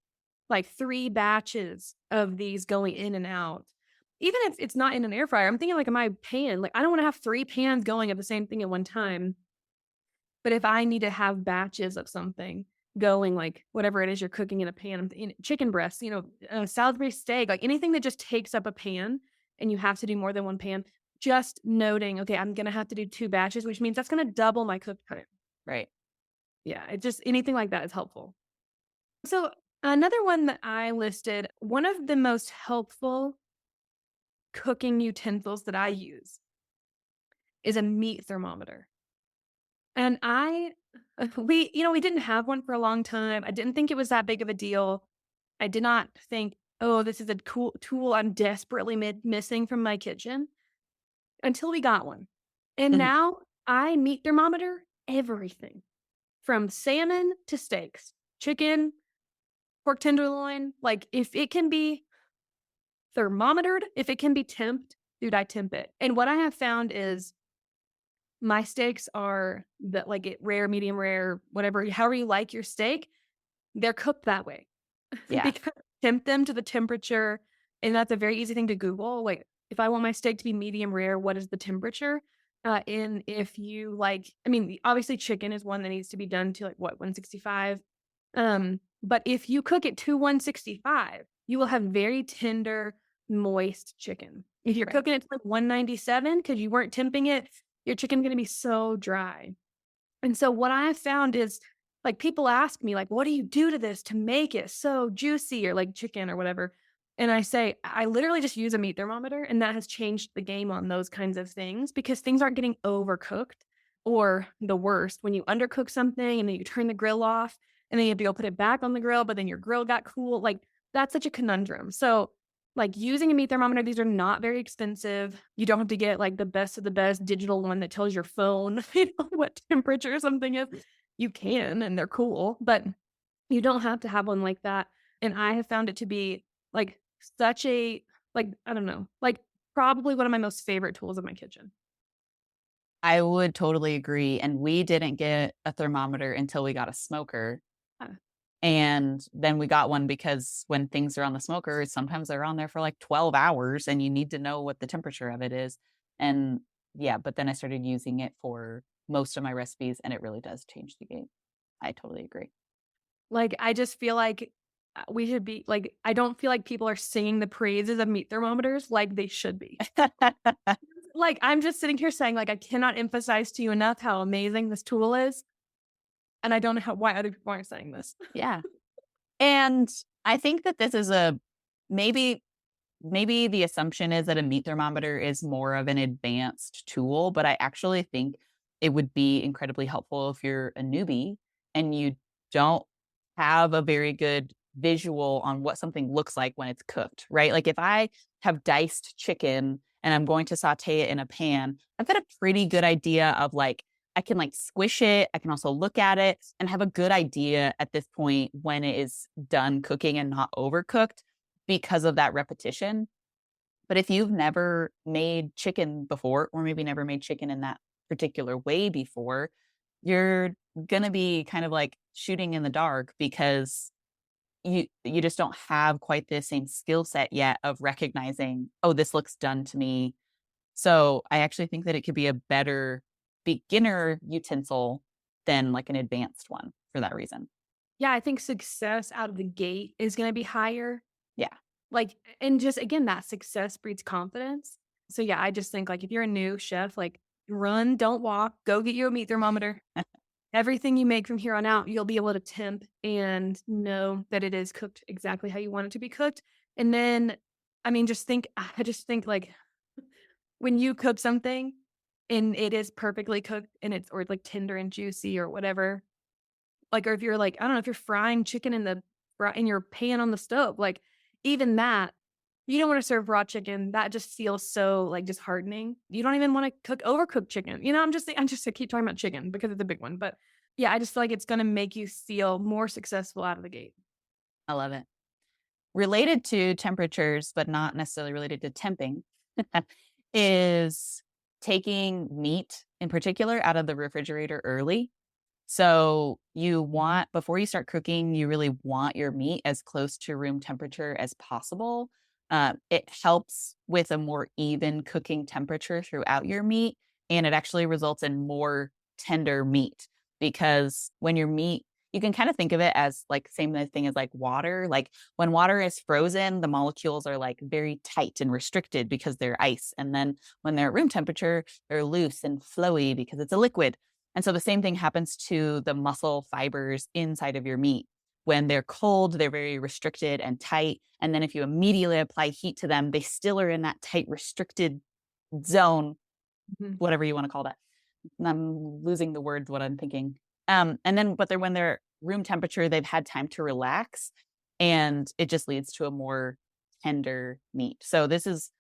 like, 3 batches of these going in and out." Even if it's not in an air fryer, I'm thinking, like, in my pan, like, I don't wanna have 3 pans going of the same thing at one time. But if I need to have batches of something going, like, whatever it is you're cooking in a pan, chicken breasts, Salisbury steak, like, anything that just takes up a pan and you have to do more than 1 pan, just noting, "Okay, I'm gonna have to do 2 batches," which means that's gonna double my cook time. Right. Yeah, it just anything like that is helpful. So, another one that I listed, one of the most helpful cooking utensils that I use is a meat thermometer. And we didn't have one for a long time. I didn't think it was that big of a deal. I did not think, "Oh, this is a cool tool I'm desperately missing from my kitchen," until we got one. And Mhm. now I meat thermometer everything from salmon to steaks, chicken, pork tenderloin. Like, if it can be thermometered, if it can be temped, dude, I temp it. And what I have found is my steaks are rare, medium rare, whatever, however you like your steak, they're cooked that way. Yeah. Because tempt them to the temperature, and that's a very easy thing to Google. Like, if I want my steak to be medium rare, what is the temperature? And if you like, I mean, obviously chicken is one that needs to be done to, like, what, 165. But if you cook it to 165, you will have very tender, moist chicken. If you're Right. cooking it to like 197 because you weren't temping it, your chicken's gonna be so dry. And so what I have found is, like, people ask me, like, "What do you do to this to make it so juicy?" Or like chicken or whatever. And I say, I literally just use a meat thermometer, and that has changed the game on those kinds of things because things aren't getting overcooked. Or the worst, when you undercook something and then you turn the grill off and then you have to go put it back on the grill, but then your grill got cool. Like, that's such a conundrum. So, like, using a meat thermometer, these are not very expensive. You don't have to get like the best of the best digital one that tells your phone, what temperature something is. You can, and they're cool, but you don't have to have one like that. And I have found it to be like such a, like, I don't know, like, probably one of my most favorite tools in my kitchen. I would totally agree. And we didn't get a thermometer until we got a smoker. Uh, And then we got one because when things are on the smoker, sometimes they're on there for like 12 hours and you need to know what the temperature of it is. And yeah, but then I started using it for most of my recipes and it really does change the game. I totally agree. Like, I just feel like we should be like, I don't feel like people are singing the praises of meat thermometers like they should be. Like, I'm just sitting here saying, like, I cannot emphasize to you enough how amazing this tool is. And I don't know why other people aren't saying this. Yeah. And I think that this is a maybe maybe the assumption is that a meat thermometer is more of an advanced tool, but I actually think it would be incredibly helpful if you're a newbie and you don't have a very good visual on what something looks like when it's cooked, right? Like if I have diced chicken and I'm going to saute it in a pan, I've got a pretty good idea of like, I can like squish it. I can also look at it and have a good idea at this point when it is done cooking and not overcooked because of that repetition. But if you've never made chicken before, or maybe never made chicken in that particular way before, you're going to be kind of like shooting in the dark because you just don't have quite the same skill set yet of recognizing, oh, this looks done to me. So I actually think that it could be a better beginner utensil than like an advanced one for that reason. Yeah, I think success out of the gate is gonna be higher. Yeah. Like, and just again, that success breeds confidence. So yeah, I just think like if you're a new chef, like run, don't walk, go get you a meat thermometer. Everything you make from here on out, you'll be able to temp and know that it is cooked exactly how you want it to be cooked. And then, I mean, I just think like when you cook something and it is perfectly cooked and it's or like tender and juicy or whatever, like, or if you're like, I don't know, if you're frying chicken in your pan on the stove, like even that, you don't want to serve raw chicken. That just feels so like disheartening. You don't even want to cook overcooked chicken. I'm just I keep talking about chicken because it's a big one. But yeah, I just feel like it's gonna make you feel more successful out of the gate. I love it. Related to temperatures, but not necessarily related to temping, is taking meat in particular out of the refrigerator early. So you want, before you start cooking, you really want your meat as close to room temperature as possible. It helps with a more even cooking temperature throughout your meat, and it actually results in more tender meat because when your meat, you can kind of think of it as like same thing as like water. Like when water is frozen, the molecules are like very tight and restricted because they're ice. And then when they're at room temperature, they're loose and flowy because it's a liquid. And so the same thing happens to the muscle fibers inside of your meat. When they're cold, they're very restricted and tight. And then if you immediately apply heat to them, they still are in that tight, restricted zone, Mhm. whatever you want to call that. I'm losing the words, what I'm thinking. And then, but they're when they're room temperature, they've had time to relax and it just leads to a more tender meat. So this is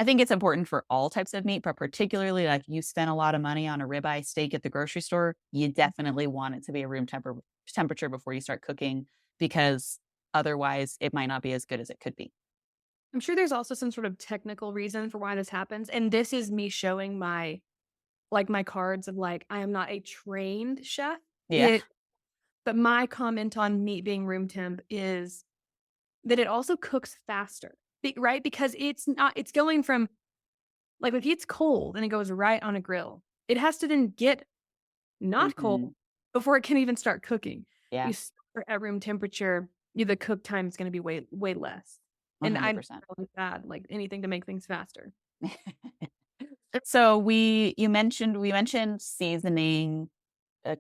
I think it's important for all types of meat, but particularly like you spent a lot of money on a ribeye steak at the grocery store, you definitely want it to be a temperature before you start cooking because otherwise it might not be as good as it could be. I'm sure there's also some sort of technical reason for why this happens. And this is me showing my cards of like, I am not a trained chef. Yeah. It But my comment on meat being room temp is that it also cooks faster, right? Because it's going from like if it's cold and it goes right on a grill, it has to then get not Mhm. cold before it can even start cooking. You Yeah. start at room temperature, the cook time is going to be way less. And I 100%. like that, like anything to make things faster. So we mentioned seasoning,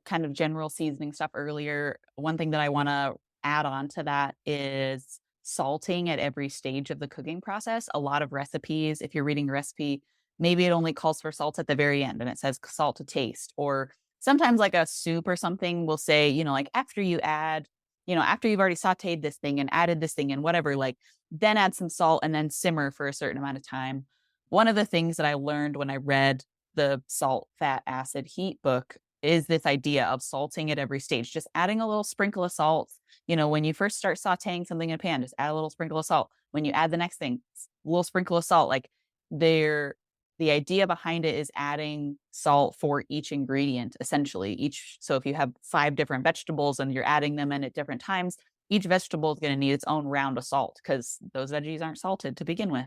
kind of general seasoning stuff earlier. One thing that I want to add on to that is salting at every stage of the cooking process. A lot of recipes, if you're reading a recipe, maybe it only calls for salt at the very end and it says salt to taste. Or sometimes like a soup or something will say, like after you add, after you've already sauteed this thing and added this thing and whatever, like then add some salt and then simmer for a certain amount of time. One of the things that I learned when I read the Salt, Fat, Acid, Heat book is this idea of salting at every stage, just adding a little sprinkle of salt. When you first start sauteing something in a pan, just add a little sprinkle of salt. When you add the next thing, a little sprinkle of salt. Like there, the idea behind it is adding salt for each ingredient, essentially. So if you have 5 different vegetables and you're adding them in at different times, each vegetable is going to need its own round of salt because those veggies aren't salted to begin with.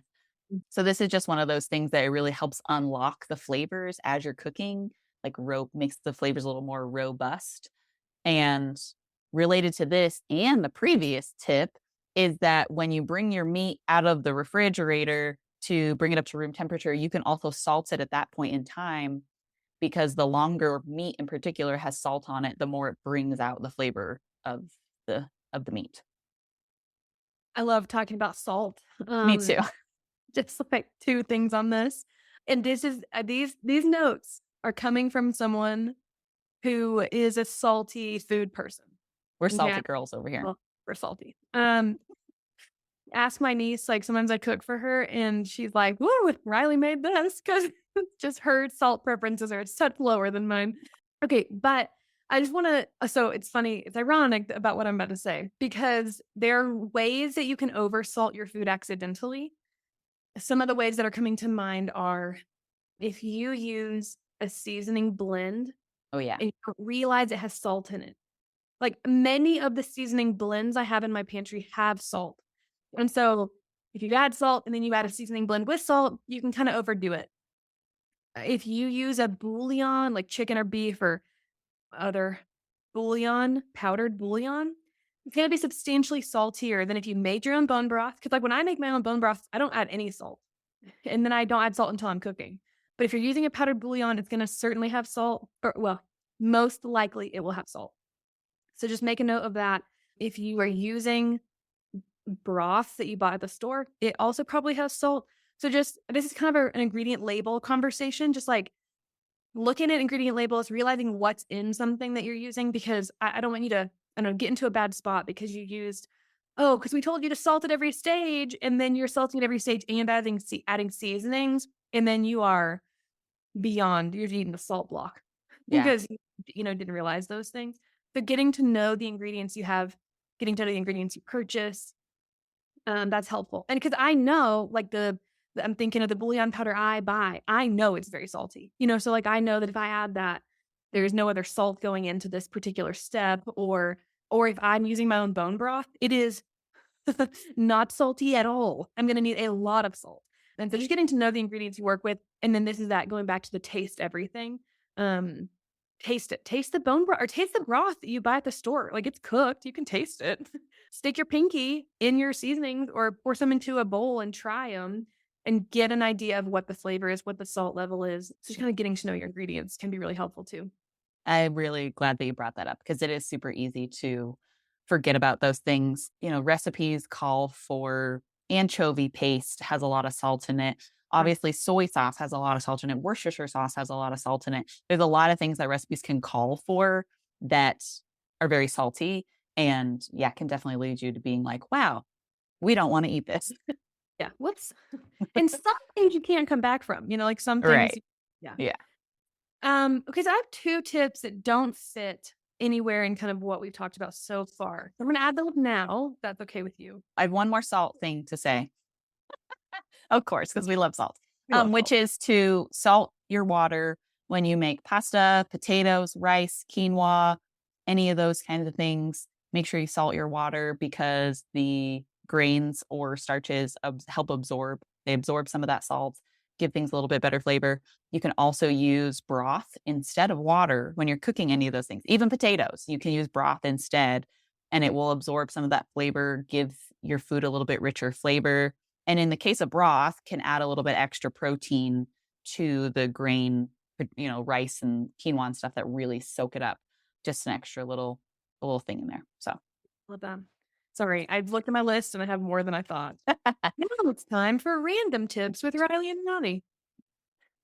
So this is just one of those things that it really helps unlock the flavors as you're cooking, like makes the flavors a little more robust. And related to this and the previous tip is that when you bring your meat out of the refrigerator to bring it up to room temperature, you can also salt it at that point in time because the longer meat in particular has salt on it, the more it brings out the flavor the of the meat. I love talking about salt. Me too. just like two things on this. And this is these notes are coming from someone who is a salty food person. We're Okay. salty girls over here. Well, we're salty. Ask my niece, like sometimes I cook for her and she's like, "Woo, Riley made this," because just her salt preferences are such lower than mine. Okay, but I just want to, so it's funny, it's ironic about what I'm about to say, because there are ways that you can oversalt your food accidentally. Some of the ways that are coming to mind are if you use a seasoning blend Oh, yeah. and you don't realize it has salt in it. Like many of the seasoning blends I have in my pantry have salt. And so if you add salt and then you add a seasoning blend with salt, you can kind of overdo it. If you use a bouillon, like chicken or beef or other bouillon, powdered bouillon, it's going to be substantially saltier than if you made your own bone broth. Because like when I make my own bone broth, I don't add any salt. And then I don't add salt until I'm cooking. But if you're using a powdered bouillon, it's going to certainly have salt. Or, well, most likely it will have salt. So just make a note of that. If you are using broth that you bought at the store, it also probably has salt. So just, this is kind of an ingredient label conversation, just like looking at ingredient labels, realizing what's in something that you're using, because I don't want you to, I don't know, get into a bad spot because you used, oh, because we told you to salt at every stage, and then you're salting at every stage and adding seasonings, and then you are beyond, you're eating a salt block because you know, didn't realize those things. So getting to know the ingredients you have, getting to know the ingredients you purchase, that's helpful. And because I know, like I'm thinking of the bouillon powder I buy, I know it's very salty, you know, so like I know that if I add that, there's no other salt going into this particular step, or if I'm using my own bone broth, it is not salty at all. I'm going to need a lot of salt. And so just getting to know the ingredients you work with. And then this is that going back to the taste everything. Taste it. Taste the bone broth or taste the broth that you buy at the store. Like it's cooked. You can taste it. Stick your pinky in your seasonings or pour some into a bowl and try them and get an idea of what the flavor is, what the salt level is. So just kind of getting to know your ingredients can be really helpful too. I'm really glad that you brought that up because it is super easy to forget about those things. You know, recipes call for anchovy paste has a lot of salt in it. Obviously, soy sauce has a lot of salt in it. Worcestershire sauce has a lot of salt in it. There's a lot of things that recipes can call for that are very salty and can definitely lead you to being like, wow, we don't want to eat this. Yeah. Whoops. And some things you can't come back from, you know, like some things. Right. Yeah. Yeah. Okay, so I have two tips that don't fit anywhere in kind of what we've talked about so far. I'm going to add them now. If that's okay with you. I have one more salt thing to say. Of course, because we love salt. We love Which salt. is to salt your water when you make pasta, potatoes, rice, quinoa, any of those kinds of things. Make sure you salt your water because the grains or starches help absorb. They absorb some of that salt, give things a little bit better flavor. You can also use broth instead of water when you're cooking any of those things. Even potatoes, you can use broth instead, and it will absorb some of that flavor, give your food a little bit richer flavor. And in the case of broth, can add a little bit extra protein to the grain, you know, rice and quinoa and stuff that really soak it up. Just an extra little thing in there. So Love that. Sorry, I've looked at my list and I have more than I thought. Now it's time for random tips with Riley and Ronnie.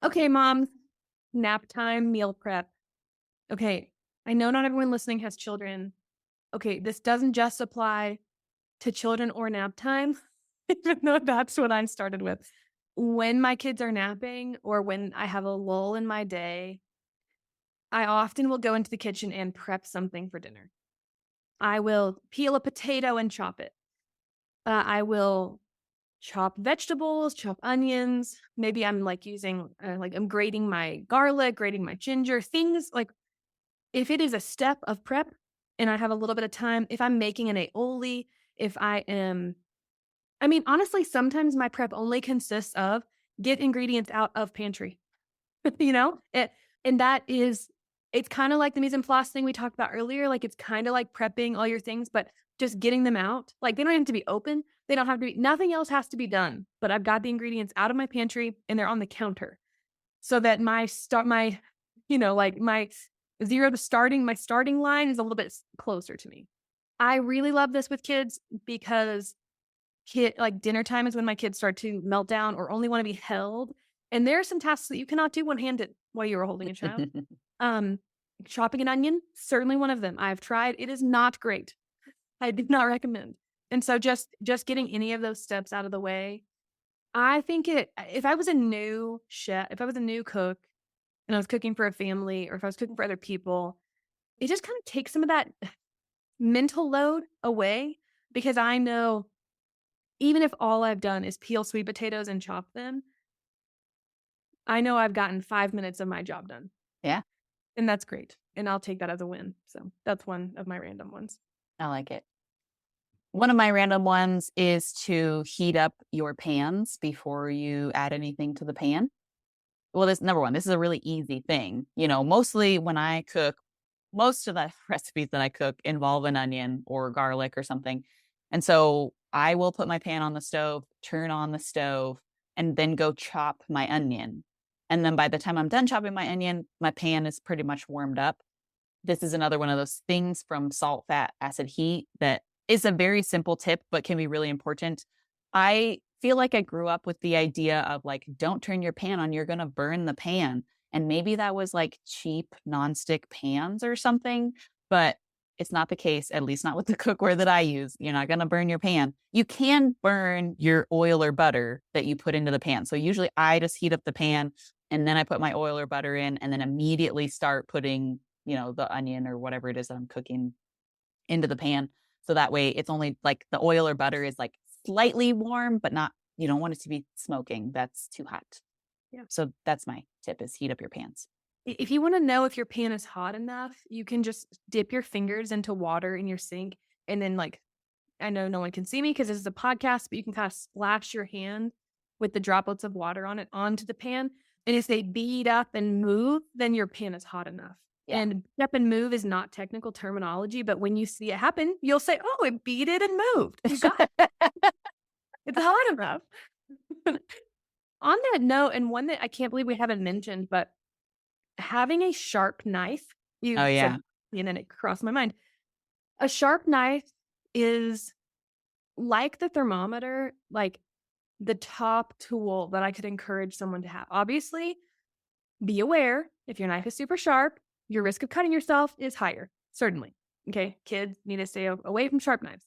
Okay, mom, nap time, meal prep. Okay, I know not everyone listening has children. Okay, this doesn't just apply to children or nap time, even though that's what I started with. When my kids are napping or when I have a lull in my day, I often will go into the kitchen and prep something for dinner. I will peel a potato and chop it. I will chop vegetables, chop onions. Maybe I'm like using, I'm grating my garlic, grating my ginger, things like if it is a step of prep and I have a little bit of time, if I'm making an aioli, if I am, I mean, honestly, sometimes my prep only consists of get ingredients out of pantry, you know, and that is, it's kind of like the mise en place thing we talked about earlier. Like it's kind of like prepping all your things, but just getting them out. Like they don't have to be open. They don't have to be, nothing else has to be done, but I've got the ingredients out of my pantry and they're on the counter so that my my starting line is a little bit closer to me. I really love this with kids because dinner time is when my kids start to melt down or only want to be held. And there are some tasks that you cannot do one-handed while you are holding a child. Chopping an onion, certainly one of them. I've tried. It is not great. I do not recommend. And so just getting any of those steps out of the way, I think if I was a new chef, if I was a new cook and I was cooking for a family or if I was cooking for other people, it just kind of takes some of that mental load away because I know even if all I've done is peel sweet potatoes and chop them, I know I've gotten 5 minutes of my job done. Yeah, And that's great. And I'll take that as a win. So that's one of my random ones. I like it. One of my random ones is to heat up your pans before you add anything to the pan. Well, this number one, this is a really easy thing. Mostly when I cook, most of the recipes that I cook involve an onion or garlic or something. And so I will put my pan on the stove, turn on the stove, and then go chop my onion. And then by the time I'm done chopping my onion, my pan is pretty much warmed up. This is another one of those things from salt, fat, acid, heat that is a very simple tip, but can be really important. I feel like I grew up with the idea of like, don't turn your pan on, you're going to burn the pan. And maybe that was like cheap nonstick pans or something, but it's not the case, at least not with the cookware that I use. You're not going to burn your pan. You can burn your oil or butter that you put into the pan. So usually I just heat up the pan and then I put my oil or butter in and then immediately start putting, the onion or whatever it is that I'm cooking into the pan. So that way it's only like the oil or butter is like slightly warm, but not, you don't want it to be smoking. That's too hot. Yeah. So that's my tip is heat up your pans. If you want to know if your pan is hot enough, you can just dip your fingers into water in your sink. And then I know no one can see me because this is a podcast, but you can kind of splash your hand with the droplets of water on it onto the pan. And if they bead up and move, then your pan is hot enough. Yeah. And bead up and move is not technical terminology, but when you see it happen, you'll say, oh, it beaded and moved. You got it. It's hot enough. On that note, and one that I can't believe we haven't mentioned, but having a sharp knife. Oh, yeah. And then it crossed my mind. A sharp knife is like the thermometer, like the top tool that I could encourage someone to have. Obviously, be aware if your knife is super sharp, your risk of cutting yourself is higher. Certainly. Okay. Kids need to stay away from sharp knives.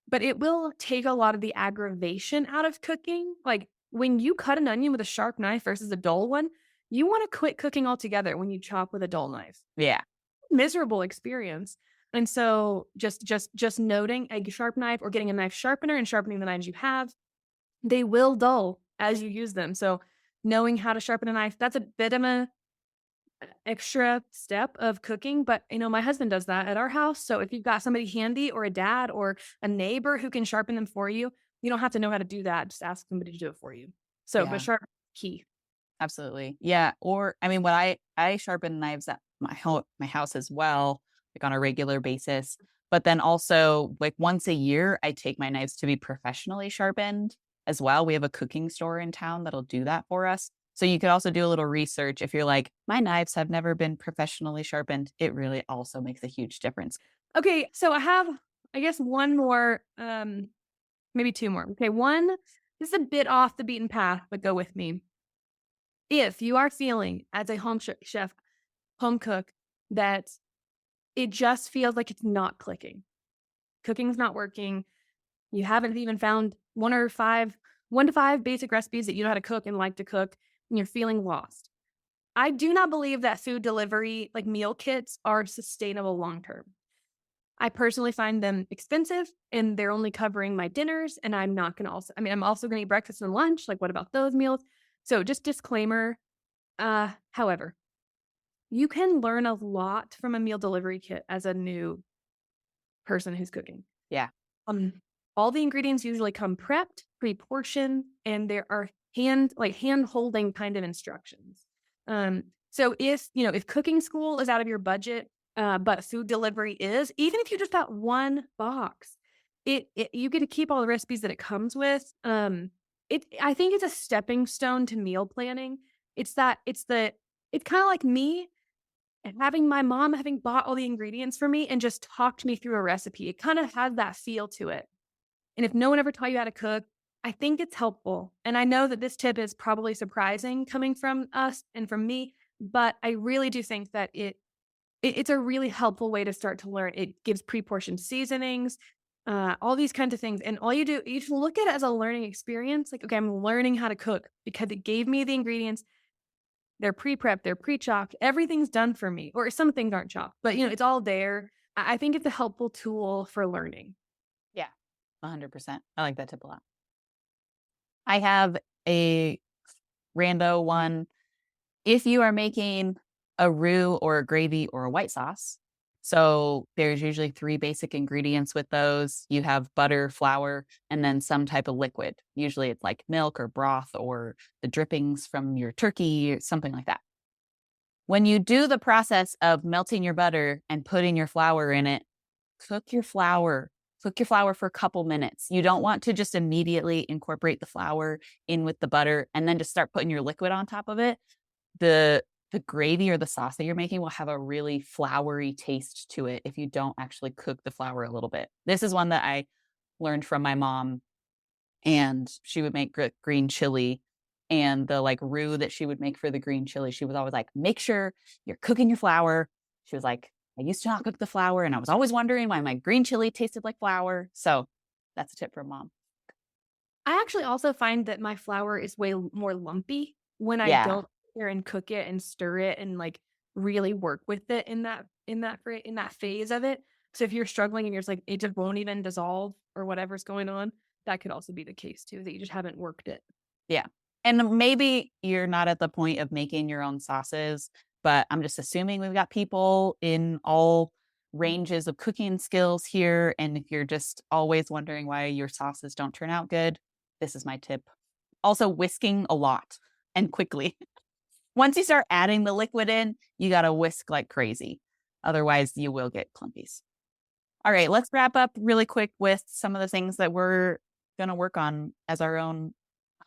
But it will take a lot of the aggravation out of cooking. Like when you cut an onion with a sharp knife versus a dull one, you want to quit cooking altogether when you chop with a dull knife. Yeah. Miserable experience. And so just noting a sharp knife or getting a knife sharpener and sharpening the knives you have, they will dull as you use them. So knowing how to sharpen a knife, that's a bit of a extra step of cooking. But, my husband does that at our house. So if you've got somebody handy or a dad or a neighbor who can sharpen them for you, you don't have to know how to do that. Just ask somebody to do it for you. So, but sharp key. Absolutely. Yeah. Or, when I sharpen knives at my house as well, like on a regular basis, but then also like once a year, I take my knives to be professionally sharpened as well. We have a cooking store in town that'll do that for us. So you could also do a little research. If you're like, my knives have never been professionally sharpened, it really also makes a huge difference. Okay. So I have, I guess, one more, maybe two more. Okay. One, this is a bit off the beaten path, but go with me. If you are feeling as a home chef, home cook, that it just feels like it's not clicking, cooking's not working, you haven't even found 1 to 5 basic recipes that you know how to cook and like to cook, and you're feeling lost. I do not believe that food delivery, like meal kits, are sustainable long-term. I personally find them expensive and they're only covering my dinners. And I'm not going to I'm also going to eat breakfast and lunch. Like, what about those meals? So just disclaimer. However, you can learn a lot from a meal delivery kit as a new person who's cooking. Yeah. All the ingredients usually come prepped, pre-portioned, and there are hand-holding kind of instructions. So if cooking school is out of your budget, but food delivery is, even if you just got one box, you get to keep all the recipes that it comes with. I think it's a stepping stone to meal planning. It's kind of like me having my mom bought all the ingredients for me and just talked me through a recipe. It kind of has that feel to it. And if no one ever taught you how to cook, I think it's helpful. And I know that this tip is probably surprising coming from us and from me, but I really do think that it's a really helpful way to start to learn. It gives pre-portioned seasonings, all these kinds of things. And all you do, you just look at it as a learning experience. Like, okay, I'm learning how to cook because it gave me the ingredients. They're pre-prepped, they're pre-chopped. Everything's done for me. Or some things aren't chopped, but it's all there. I think it's a helpful tool for learning. Yeah, 100%. I like that tip a lot. I have a rando one. If you are making a roux or a gravy or a white sauce, so there's usually 3 basic ingredients with those. You have butter, flour, and then some type of liquid. Usually it's like milk or broth or the drippings from your turkey, or something like that. When you do the process of melting your butter and putting your flour in it, cook your flour. Cook your flour for a couple minutes. You don't want to just immediately incorporate the flour in with the butter and then just start putting your liquid on top of it. The gravy or the sauce that you're making will have a really floury taste to it if you don't actually cook the flour a little bit. This is one that I learned from my mom, and she would make green chili, and the like roux that she would make for the green chili, she was always like, make sure you're cooking your flour. She was like, I used to not cook the flour, and I was always wondering why my green chili tasted like flour. So that's a tip from mom. I actually also find that my flour is way more lumpy when I Yeah. don't sit there and cook it and stir it and like really work with it in that phase of it. So if you're struggling and you're just like it just won't even dissolve or whatever's going on, that could also be the case too, that you just haven't worked it. Yeah. And maybe you're not at the point of making your own sauces, but I'm just assuming we've got people in all ranges of cooking skills here. And if you're just always wondering why your sauces don't turn out good, this is my tip. Also, whisking a lot and quickly. Once you start adding the liquid in, you got to whisk like crazy. Otherwise, you will get clumpies. All right, let's wrap up really quick with some of the things that we're going to work on as our own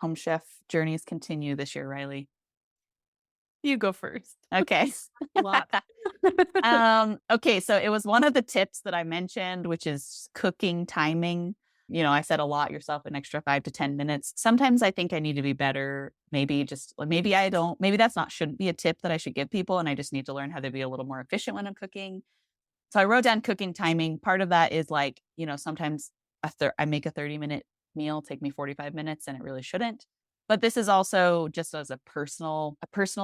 home chef journeys continue this year, Riley. You go first. Okay. A lot. Okay, so it was one of the tips that I mentioned, which is cooking timing. I said a lot yourself an extra 5 to 10 minutes. Sometimes I think I need to be better. Maybe I don't. Maybe shouldn't be a tip that I should give people, and I just need to learn how to be a little more efficient when I'm cooking. So I wrote down cooking timing. Part of that is like, sometimes I make a 30-minute meal take me 45 minutes, and it really shouldn't. But this is also just as a personal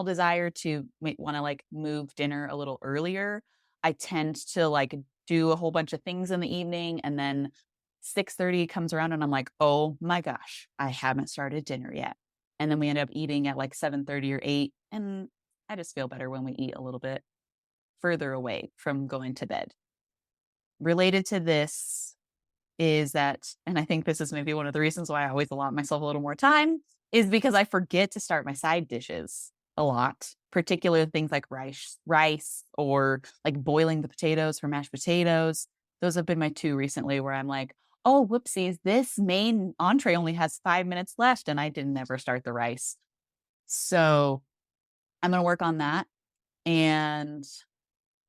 desire to want to like move dinner a little earlier. I tend to like do a whole bunch of things in the evening, and then 6:30 comes around and I'm like, oh my gosh, I haven't started dinner yet. And then we end up eating at like 7:30 or 8. And I just feel better when we eat a little bit further away from going to bed. Related to this is that, and I think this is maybe one of the reasons why I always allot myself a little more time, is because I forget to start my side dishes a lot, particularly things like rice or like boiling the potatoes for mashed potatoes. Those have been my 2 recently where I'm like, oh, whoopsies, this main entree only has 5 minutes left and I didn't ever start the rice. So I'm going to work on that. And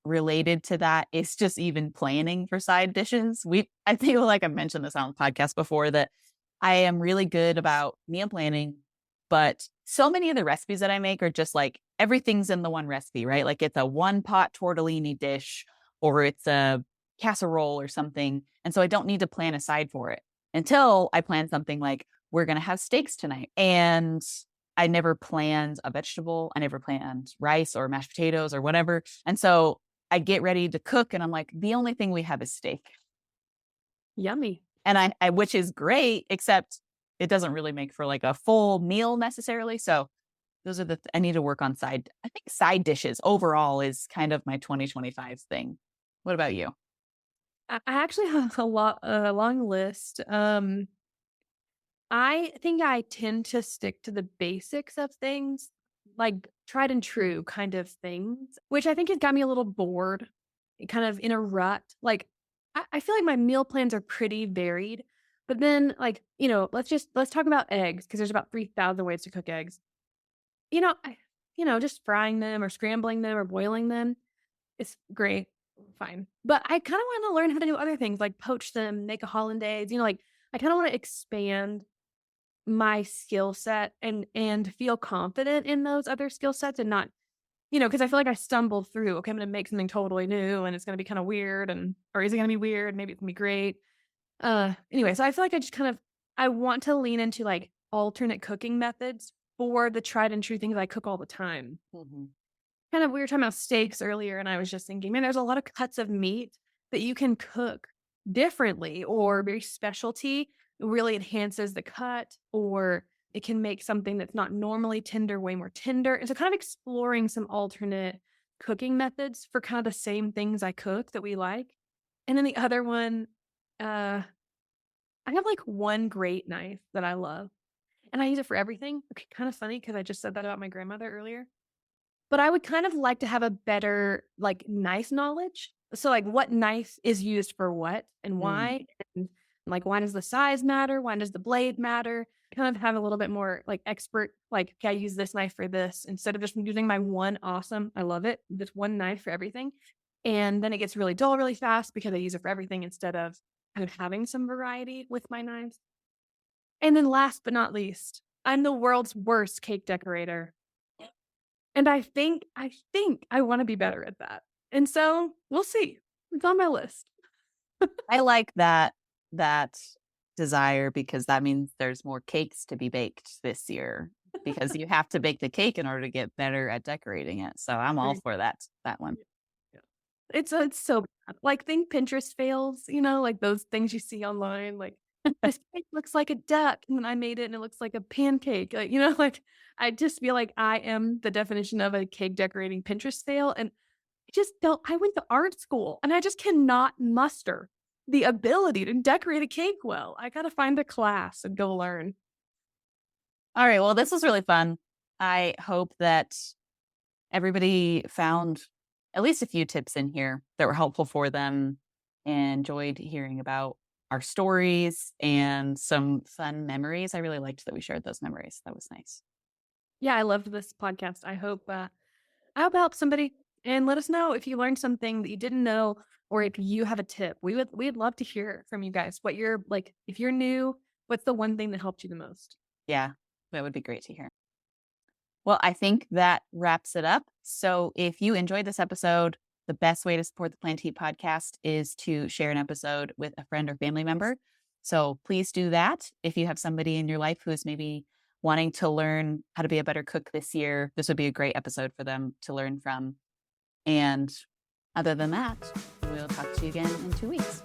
related to that is just even planning for side dishes. I feel like I mentioned this on the podcast before that I am really good about meal planning, but so many of the recipes that I make are just like everything's in the one recipe, right? Like it's a 1-pot tortellini dish or it's a casserole or something. And so I don't need to plan aside for it until I plan something like we're going to have steaks tonight. And I never planned a vegetable. I never planned rice or mashed potatoes or whatever. And so I get ready to cook and I'm like, the only thing we have is steak. Yummy. And I which is great, except it doesn't really make for like a full meal necessarily. So those are I need to work on I think side dishes overall is kind of my 2025 thing. What about you? I actually have a long list. I think I tend to stick to the basics of things, like tried and true kind of things, which I think has got me a little bored, kind of in a rut. Like, I feel like my meal plans are pretty varied, but then, like, let's talk about eggs because there's about 3,000 ways to cook eggs. Just frying them or scrambling them or boiling them. It's great, fine. But I kind of want to learn how to do other things like poach them, make a hollandaise, like I kind of want to expand my skill set and feel confident in those other skill sets and not, because I feel like I stumble through, okay, I'm going to make something totally new and it's going to be kind of weird or is it going to be weird? Maybe it's going to be great. Anyway, so I feel like I want to lean into like alternate cooking methods for the tried and true things I cook all the time. Mhm. Kind of, we were talking about steaks earlier, and I was just thinking, man, there's a lot of cuts of meat that you can cook differently or very specialty. It really enhances the cut, or it can make something that's not normally tender way more tender. And so, kind of exploring some alternate cooking methods for kind of the same things I cook that we like. And then the other one, uh, I have like one great knife that I love, and I use it for everything. Okay, kind of funny because I just said that about my grandmother earlier. But I would kind of like to have a better, like, knife knowledge. So, like, what knife is used for what and Mm. why, and, like, why does the size matter? Why does the blade matter? Kind of have a little bit more, like, expert, like, "Okay, I use this knife for this," instead of just using my one awesome I love it, just one knife for everything. And then it gets really dull really fast because I use it for everything instead of kind of having some variety with my knives. And then last but not least, I'm the world's worst cake decorator. And I think I wanna be better at that. And so, we'll see. It's on my list. I like that desire because that means there's more cakes to be baked this year because you have to bake the cake in order to get better at decorating it. So I'm all Very for that one. yeah. It's so bad. Like, think Pinterest fails, like those things you see online, like, "This cake looks like a duck," and then I made it and it looks like a pancake, like, like, I just feel like I am the definition of a cake decorating Pinterest fail, and I just don't I went to art school, and I just cannot muster the ability to decorate a cake well. I gotta find a class and go learn. All right. Well, this was really fun. I hope that everybody found at least a few tips in here that were helpful for them and enjoyed hearing about our stories and some fun memories. I really liked that we shared those memories. That was nice. Yeah, I loved this podcast. I hope it helps somebody, and let us know if you learned something that you didn't know or if you have a tip. We'd love to hear from you guys. What you're like, if you're new, what's the one thing that helped you the most? Yeah, that would be great to hear. Well, I think that wraps it up. So if you enjoyed this episode, the best way to support the Plant Heat podcast is to share an episode with a friend or family member. So please do that. If you have somebody in your life who is maybe wanting to learn how to be a better cook this year, this would be a great episode for them to learn from. And other than that, we'll talk to you again in 2 weeks.